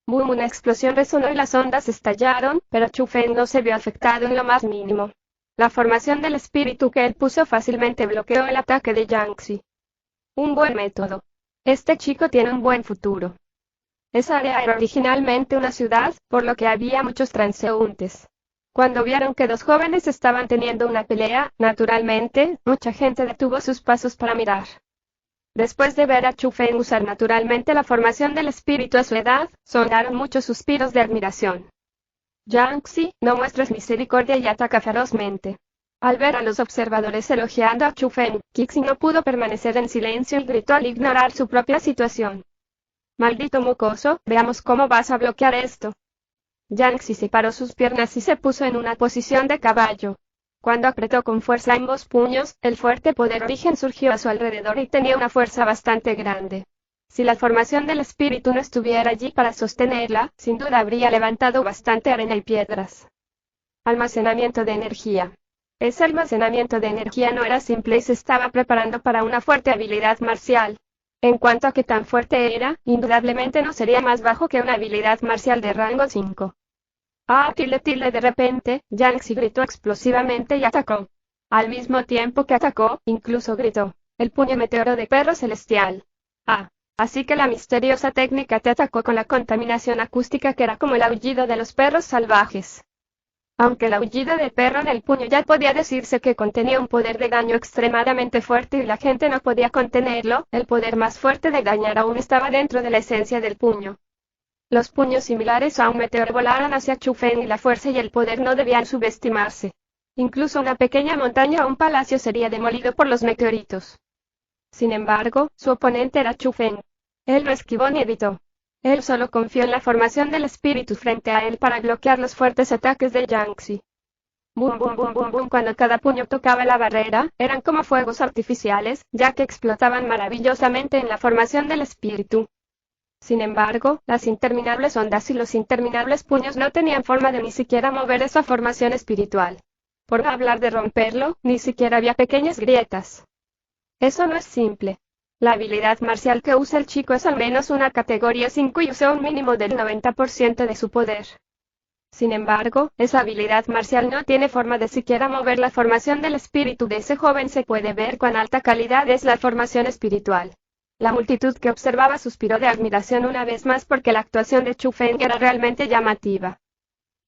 Boom, una explosión resonó y las ondas estallaron, pero Chu Feng no se vio afectado en lo más mínimo. La formación del espíritu que él puso fácilmente bloqueó el ataque de Yang Xi. Un buen método. Este chico tiene un buen futuro. Esa área era originalmente una ciudad, por lo que había muchos transeúntes. Cuando vieron que dos jóvenes estaban teniendo una pelea, naturalmente, mucha gente detuvo sus pasos para mirar. Después de ver a Chu Feng usar naturalmente la formación del espíritu a su edad, sonaron muchos suspiros de admiración. Yang Xi, no muestres misericordia y ataca ferozmente. Al ver a los observadores elogiando a Chu Feng, Qixing no pudo permanecer en silencio y gritó al ignorar su propia situación. Maldito mocoso, veamos cómo vas a bloquear esto. Yang Xi separó sus piernas y se puso en una posición de caballo. Cuando apretó con fuerza ambos puños, el fuerte poder origen surgió a su alrededor y tenía una fuerza bastante grande. Si la formación del espíritu no estuviera allí para sostenerla, sin duda habría levantado bastante arena y piedras. Almacenamiento de energía. Ese almacenamiento de energía no era simple y se estaba preparando para una fuerte habilidad marcial. En cuanto a qué tan fuerte era, indudablemente no sería más bajo que una habilidad marcial de rango 5. De repente, Yang Xi gritó explosivamente y atacó. Al mismo tiempo que atacó, incluso gritó, el puño meteoro de perro celestial. Así que la misteriosa técnica te atacó con la contaminación acústica que era como el aullido de los perros salvajes. Aunque el aullido de perro en el puño ya podía decirse que contenía un poder de daño extremadamente fuerte y la gente no podía contenerlo, el poder más fuerte de dañar aún estaba dentro de la esencia del puño. Los puños similares a un meteoro volaron hacia Chu Feng y la fuerza y el poder no debían subestimarse. Incluso una pequeña montaña o un palacio sería demolido por los meteoritos. Sin embargo, su oponente era Chu Feng. Él no esquivó ni evitó. Él solo confió en la formación del espíritu frente a él para bloquear los fuertes ataques de Yang Xi. Boom, boom, boom, boom, boom. Cuando cada puño tocaba la barrera, eran como fuegos artificiales, ya que explotaban maravillosamente en la formación del espíritu. Sin embargo, las interminables ondas y los interminables puños no tenían forma de ni siquiera mover esa formación espiritual. Por no hablar de romperlo, ni siquiera había pequeñas grietas. Eso no es simple. La habilidad marcial que usa el chico es al menos una categoría 5 y usa un mínimo del 90% de su poder. Sin embargo, esa habilidad marcial no tiene forma de siquiera mover la formación del espíritu de ese joven. Se puede ver cuán alta calidad es la formación espiritual. La multitud que observaba suspiró de admiración una vez más porque la actuación de Chu Feng era realmente llamativa.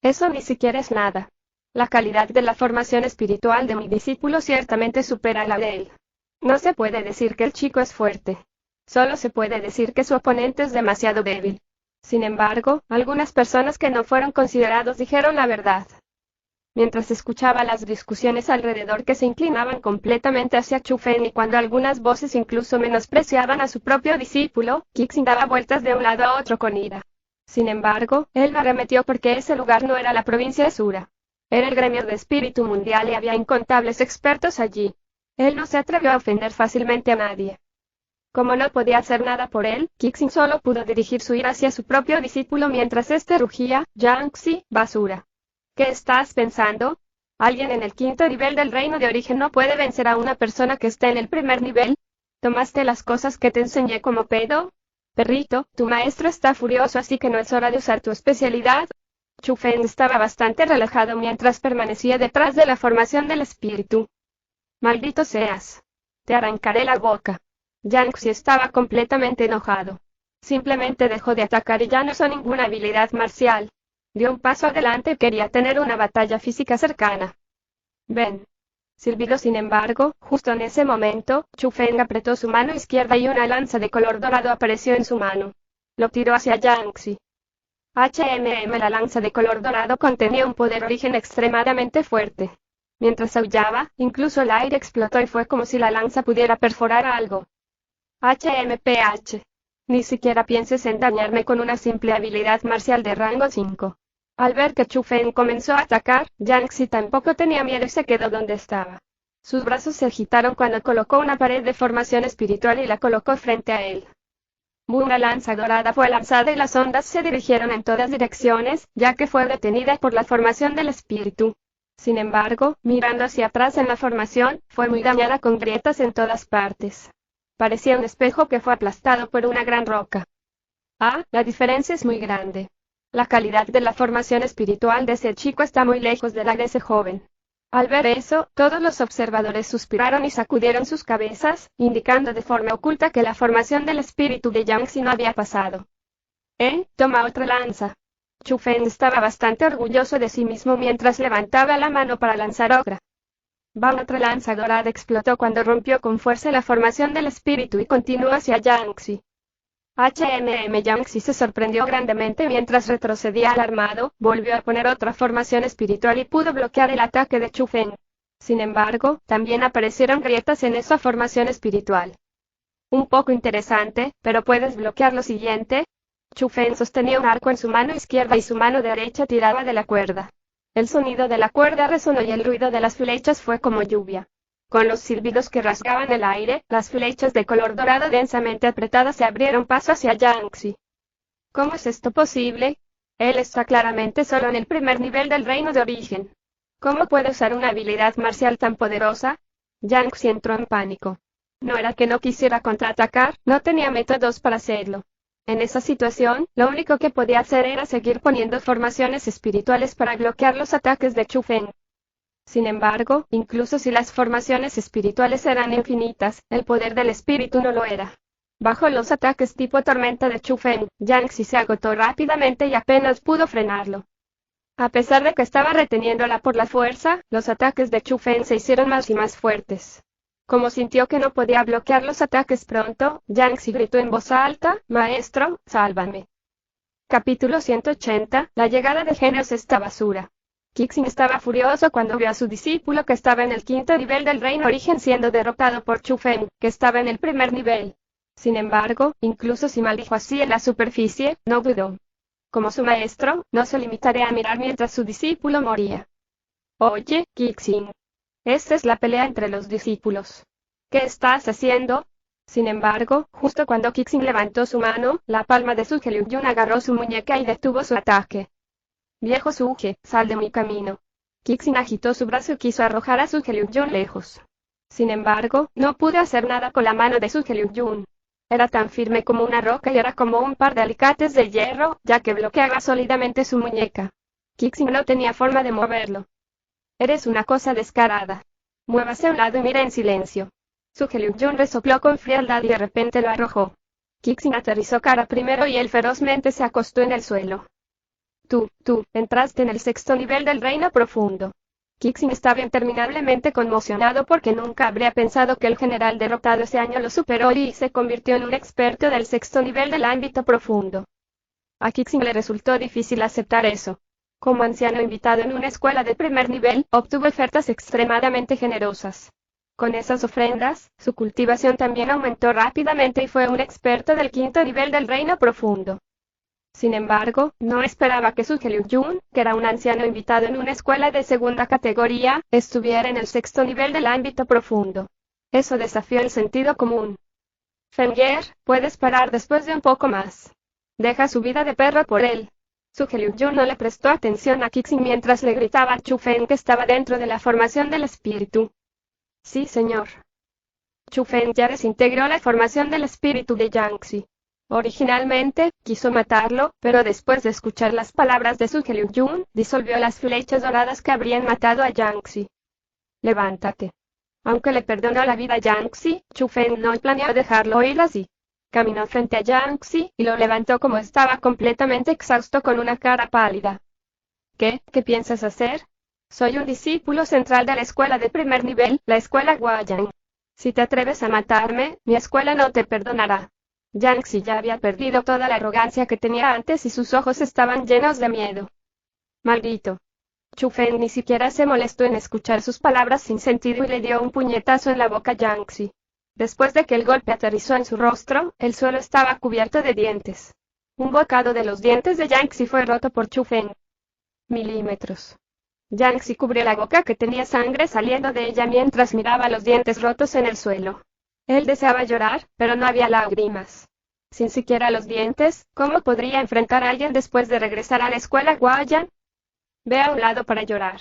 Eso ni siquiera es nada. La calidad de la formación espiritual de mi discípulo ciertamente supera la de él. No se puede decir que el chico es fuerte. Solo se puede decir que su oponente es demasiado débil. Sin embargo, algunas personas que no fueron considerados dijeron la verdad. Mientras escuchaba las discusiones alrededor que se inclinaban completamente hacia Chu Feng y cuando algunas voces incluso menospreciaban a su propio discípulo, Qixing daba vueltas de un lado a otro con ira. Sin embargo, él no arremetió porque ese lugar no era la provincia de Sura. Era el gremio de espíritu mundial y había incontables expertos allí. Él no se atrevió a ofender fácilmente a nadie. Como no podía hacer nada por él, Qixing solo pudo dirigir su ira hacia su propio discípulo mientras este rugía, Yang Xi, basura. ¿Qué estás pensando? ¿Alguien en el 5.º nivel del reino de origen no puede vencer a una persona que está en el 1.er nivel? ¿Tomaste las cosas que te enseñé como pedo? Perrito, tu maestro está furioso así que no es hora de usar tu especialidad. Chu Feng estaba bastante relajado mientras permanecía detrás de la formación del espíritu. Maldito seas. Te arrancaré la boca. Yang Xi estaba completamente enojado. Simplemente dejó de atacar y ya no usó ninguna habilidad marcial. Dio un paso adelante y quería tener una batalla física cercana. Ven. Silbido. Sin embargo, justo en ese momento, Chu Feng apretó su mano izquierda y una lanza de color dorado apareció en su mano. Lo tiró hacia Yang Xi. La lanza de color dorado contenía un poder origen extremadamente fuerte. Mientras aullaba, incluso el aire explotó y fue como si la lanza pudiera perforar algo. Ni siquiera pienses en dañarme con una simple habilidad marcial de rango 5. Al ver que Chu Feng comenzó a atacar, Yang Xi tampoco tenía miedo y se quedó donde estaba. Sus brazos se agitaron cuando colocó una pared de formación espiritual y la colocó frente a él. Una lanza dorada fue lanzada y las ondas se dirigieron en todas direcciones, ya que fue detenida por la formación del espíritu. Sin embargo, mirando hacia atrás en la formación, fue muy dañada con grietas en todas partes. Parecía un espejo que fue aplastado por una gran roca. La diferencia es muy grande. La calidad de la formación espiritual de ese chico está muy lejos de la de ese joven. Al ver eso, todos los observadores suspiraron y sacudieron sus cabezas, indicando de forma oculta que la formación del espíritu de Yang-Xi no había pasado. Toma otra lanza. Chu Feng estaba bastante orgulloso de sí mismo mientras levantaba la mano para lanzar otra. Otra lanza dorada explotó cuando rompió con fuerza la formación del espíritu y continuó hacia Yang-Xi. Yang-Xi se sorprendió grandemente mientras retrocedía alarmado, volvió a poner otra formación espiritual y pudo bloquear el ataque de Chu Feng. Sin embargo, también aparecieron grietas en esa formación espiritual. Un poco interesante, pero ¿puedes bloquear lo siguiente? Chu Feng sostenía un arco en su mano izquierda y su mano derecha tiraba de la cuerda. El sonido de la cuerda resonó y el ruido de las flechas fue como lluvia. Con los silbidos que rasgaban el aire, las flechas de color dorado densamente apretadas se abrieron paso hacia Yang-Xi. ¿Cómo es esto posible? Él está claramente solo en el primer nivel del reino de origen. ¿Cómo puede usar una habilidad marcial tan poderosa? Yang-Xi entró en pánico. No era que no quisiera contraatacar, no tenía métodos para hacerlo. En esa situación, lo único que podía hacer era seguir poniendo formaciones espirituales para bloquear los ataques de Chu Feng. Sin embargo, incluso si las formaciones espirituales eran infinitas, el poder del espíritu no lo era. Bajo los ataques tipo tormenta de Chu Feng, Yang-Xi se agotó rápidamente y apenas pudo frenarlo. A pesar de que estaba reteniéndola por la fuerza, los ataques de Chu Feng se hicieron más y más fuertes. Como sintió que no podía bloquear los ataques pronto, Yang-Xi gritó en voz alta: «Maestro, sálvame». Capítulo 180, la llegada de genios esta basura. Qixing estaba furioso cuando vio a su discípulo que estaba en el quinto nivel del reino origen siendo derrotado por Chu Feng, que estaba en el primer nivel. Sin embargo, incluso si maldijo así en la superficie, no dudó. Como su maestro, no se limitaría a mirar mientras su discípulo moría. Oye, Qixing. Esta es la pelea entre los discípulos. ¿Qué estás haciendo? Sin embargo, justo cuando Qixing levantó su mano, la palma de Su Liu-Yun agarró su muñeca y detuvo su ataque. Viejo Suge, sal de mi camino. Qixing agitó su brazo y quiso arrojar a Su Liu-Yun lejos. Sin embargo, no pudo hacer nada con la mano de Su Liu-Yun. Era tan firme como una roca y era como un par de alicates de hierro, ya que bloqueaba sólidamente su muñeca. Qixing no tenía forma de moverlo. Eres una cosa descarada. Muévase a un lado y mira en silencio. Su Liu-Yun resopló con frialdad y de repente lo arrojó. Qixing aterrizó cara primero y él ferozmente se acostó en el suelo. Tú, entraste en el sexto nivel del reino profundo. Qixing estaba interminablemente conmocionado porque nunca habría pensado que el general derrotado ese año lo superó y se convirtió en un experto del sexto nivel del ámbito profundo. A Qixing le resultó difícil aceptar eso. Como anciano invitado en una escuela de primer nivel, obtuvo ofertas extremadamente generosas. Con esas ofrendas, su cultivación también aumentó rápidamente y fue un experto del quinto nivel del reino profundo. Sin embargo, no esperaba que Su Liu-Yun, que era un anciano invitado en una escuela de segunda categoría, estuviera en el sexto nivel del ámbito profundo. Eso desafió el sentido común. Fenger, puedes parar después de un poco más. Deja su vida de perro por él. Su Liu-Yun no le prestó atención a Qixing mientras le gritaba a Chu Feng que estaba dentro de la formación del espíritu. Sí, señor. Chu Feng ya desintegró la formación del espíritu de Yang-Xi. Originalmente, quiso matarlo, pero después de escuchar las palabras de Su Liu-Yun, disolvió las flechas doradas que habrían matado a Yang-Xi. Levántate. Aunque le perdonó la vida a Yang-Xi, Chu Feng no planeó dejarlo ir así. Caminó frente a Yang-Xi y lo levantó como estaba completamente exhausto con una cara pálida. ¿Qué piensas hacer? Soy un discípulo central de la escuela de primer nivel, la escuela Guoyang. Si te atreves a matarme, mi escuela no te perdonará. Yang-Xi ya había perdido toda la arrogancia que tenía antes y sus ojos estaban llenos de miedo. Maldito. Chu Feng ni siquiera se molestó en escuchar sus palabras sin sentido y le dio un puñetazo en la boca a Yang-Xi. Después de que el golpe aterrizó en su rostro, el suelo estaba cubierto de dientes. Un bocado de los dientes de Yang-Xi fue roto por Chu Feng. Milímetros. Yangtze cubrió la boca que tenía sangre saliendo de ella mientras miraba los dientes rotos en el suelo. Él deseaba llorar, pero no había lágrimas. Sin siquiera los dientes, ¿cómo podría enfrentar a alguien después de regresar a la escuela Guayan? Ve a un lado para llorar.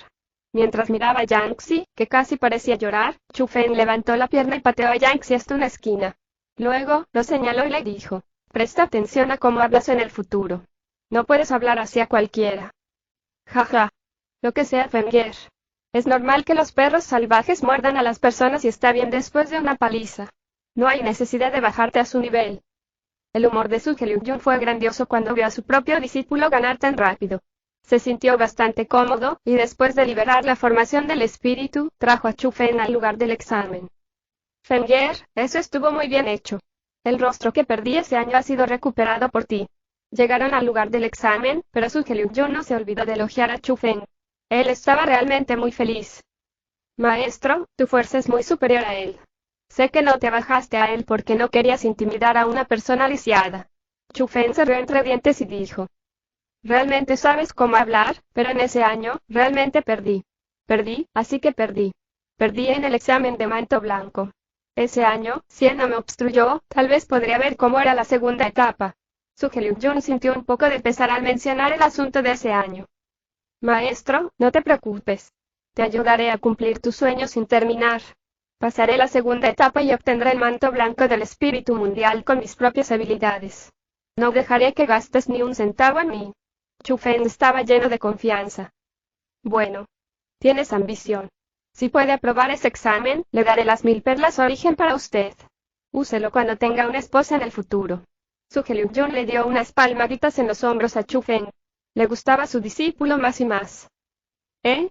Mientras miraba a Yangtze, que casi parecía llorar, Chu Feng levantó la pierna y pateó a Yangtze hasta una esquina. Luego, lo señaló y le dijo, presta atención a cómo hablas en el futuro. No puedes hablar así a cualquiera. Jaja. Lo que sea, Fenger. Es normal que los perros salvajes muerdan a las personas y está bien después de una paliza. No hay necesidad de bajarte a su nivel. El humor de Su Liu-jun fue grandioso cuando vio a su propio discípulo ganar tan rápido. Se sintió bastante cómodo, y después de liberar la formación del espíritu, trajo a Chu Feng al lugar del examen. Fenger, eso estuvo muy bien hecho. El rostro que perdí ese año ha sido recuperado por ti. Llegaron al lugar del examen, pero Su Liu-jun no se olvidó de elogiar a Chu Feng. Él estaba realmente muy feliz. Maestro, tu fuerza es muy superior a él. Sé que no te bajaste a él porque no querías intimidar a una persona lisiada. Chu Feng se rió entre dientes y dijo. Realmente sabes cómo hablar, pero en ese año, realmente perdí. Perdí, así que perdí. Perdí en el examen de manto blanco. Ese año, si él no me obstruyó, tal vez podría ver cómo era la segunda etapa. Su Liu-jun sintió un poco de pesar al mencionar el asunto de ese año. Maestro, no te preocupes. Te ayudaré a cumplir tu sueño sin terminar. Pasaré la segunda etapa y obtendré el manto blanco del espíritu mundial con mis propias habilidades. No dejaré que gastes ni un centavo en mí. Chu Feng estaba lleno de confianza. Bueno. Tienes ambición. Si puede aprobar ese examen, le daré las 1000 perlas origen para usted. Úselo cuando tenga una esposa en el futuro. Su Liu-jun le dio unas palmaditas en los hombros a Chu Feng. Le gustaba su discípulo más y más.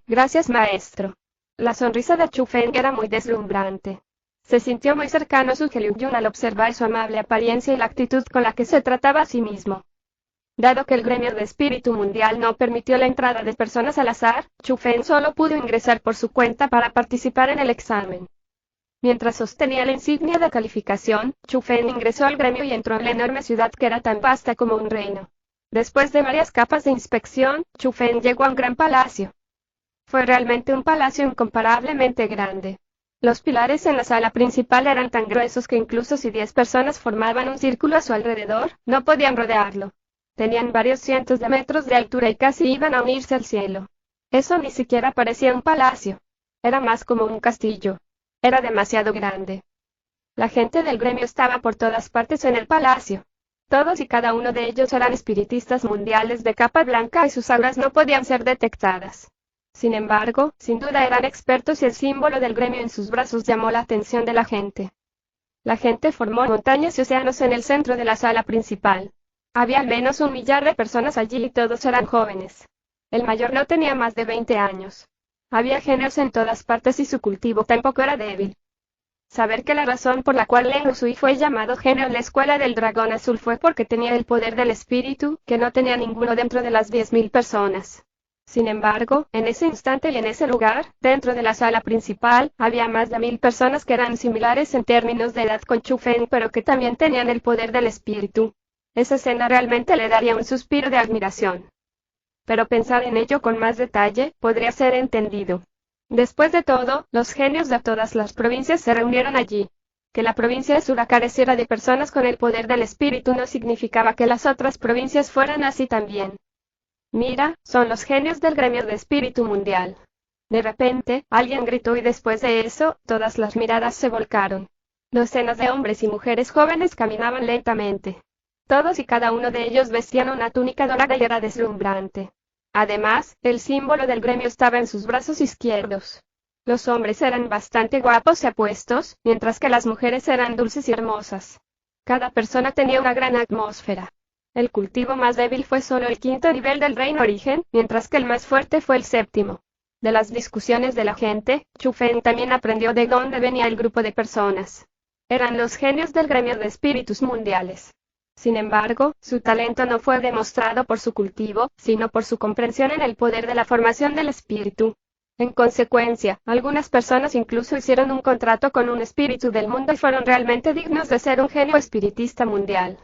Gracias maestro. La sonrisa de Chu Feng era muy deslumbrante. Se sintió muy cercano a Su Liu-jun al observar su amable apariencia y la actitud con la que se trataba a sí mismo. Dado que el gremio de espíritu mundial no permitió la entrada de personas al azar, Chu Feng solo pudo ingresar por su cuenta para participar en el examen. Mientras sostenía la insignia de calificación, Chu Feng ingresó al gremio y entró en la enorme ciudad que era tan vasta como un reino. Después de varias capas de inspección, Chu Feng llegó a un gran palacio. Fue realmente un palacio incomparablemente grande. Los pilares en la sala principal eran tan gruesos que incluso si 10 personas formaban un círculo a su alrededor, no podían rodearlo. Tenían varios cientos de metros de altura y casi iban a unirse al cielo. Eso ni siquiera parecía un palacio. Era más como un castillo. Era demasiado grande. La gente del gremio estaba por todas partes en el palacio. Todos y cada uno de ellos eran espiritistas mundiales de capa blanca y sus auras no podían ser detectadas. Sin embargo, sin duda eran expertos y el símbolo del gremio en sus brazos llamó la atención de la gente. La gente formó montañas y océanos en el centro de la sala principal. Había al menos 1 millar de personas allí y todos eran jóvenes. El mayor no tenía más de 20 años. Había genios en todas partes y su cultivo tampoco era débil. Saber que la razón por la cual Leng Sui fue llamado genio en la escuela del dragón azul fue porque tenía el poder del espíritu, que no tenía ninguno dentro de las 10.000 personas. Sin embargo, en ese instante y en ese lugar, dentro de la sala principal, había más de 1000 personas que eran similares en términos de edad con Chu Feng pero que también tenían el poder del espíritu. Esa escena realmente le daría un suspiro de admiración. Pero pensar en ello con más detalle, podría ser entendido. Después de todo, los genios de todas las provincias se reunieron allí. Que la provincia de Sura careciera de personas con el poder del espíritu no significaba que las otras provincias fueran así también. Mira, son los genios del gremio de espíritu mundial. De repente, alguien gritó y después de eso, todas las miradas se volcaron. Docenas de hombres y mujeres jóvenes caminaban lentamente. Todos y cada uno de ellos vestían una túnica dorada y era deslumbrante. Además, el símbolo del gremio estaba en sus brazos izquierdos. Los hombres eran bastante guapos y apuestos, mientras que las mujeres eran dulces y hermosas. Cada persona tenía una gran atmósfera. El cultivo más débil fue solo el 5.º nivel del reino origen, mientras que el más fuerte fue el 7.º. De las discusiones de la gente, Chu Feng también aprendió de dónde venía el grupo de personas. Eran los genios del gremio de espíritus mundiales. Sin embargo, su talento no fue demostrado por su cultivo, sino por su comprensión en el poder de la formación del espíritu. En consecuencia, algunas personas incluso hicieron un contrato con un espíritu del mundo y fueron realmente dignos de ser un genio espiritista mundial.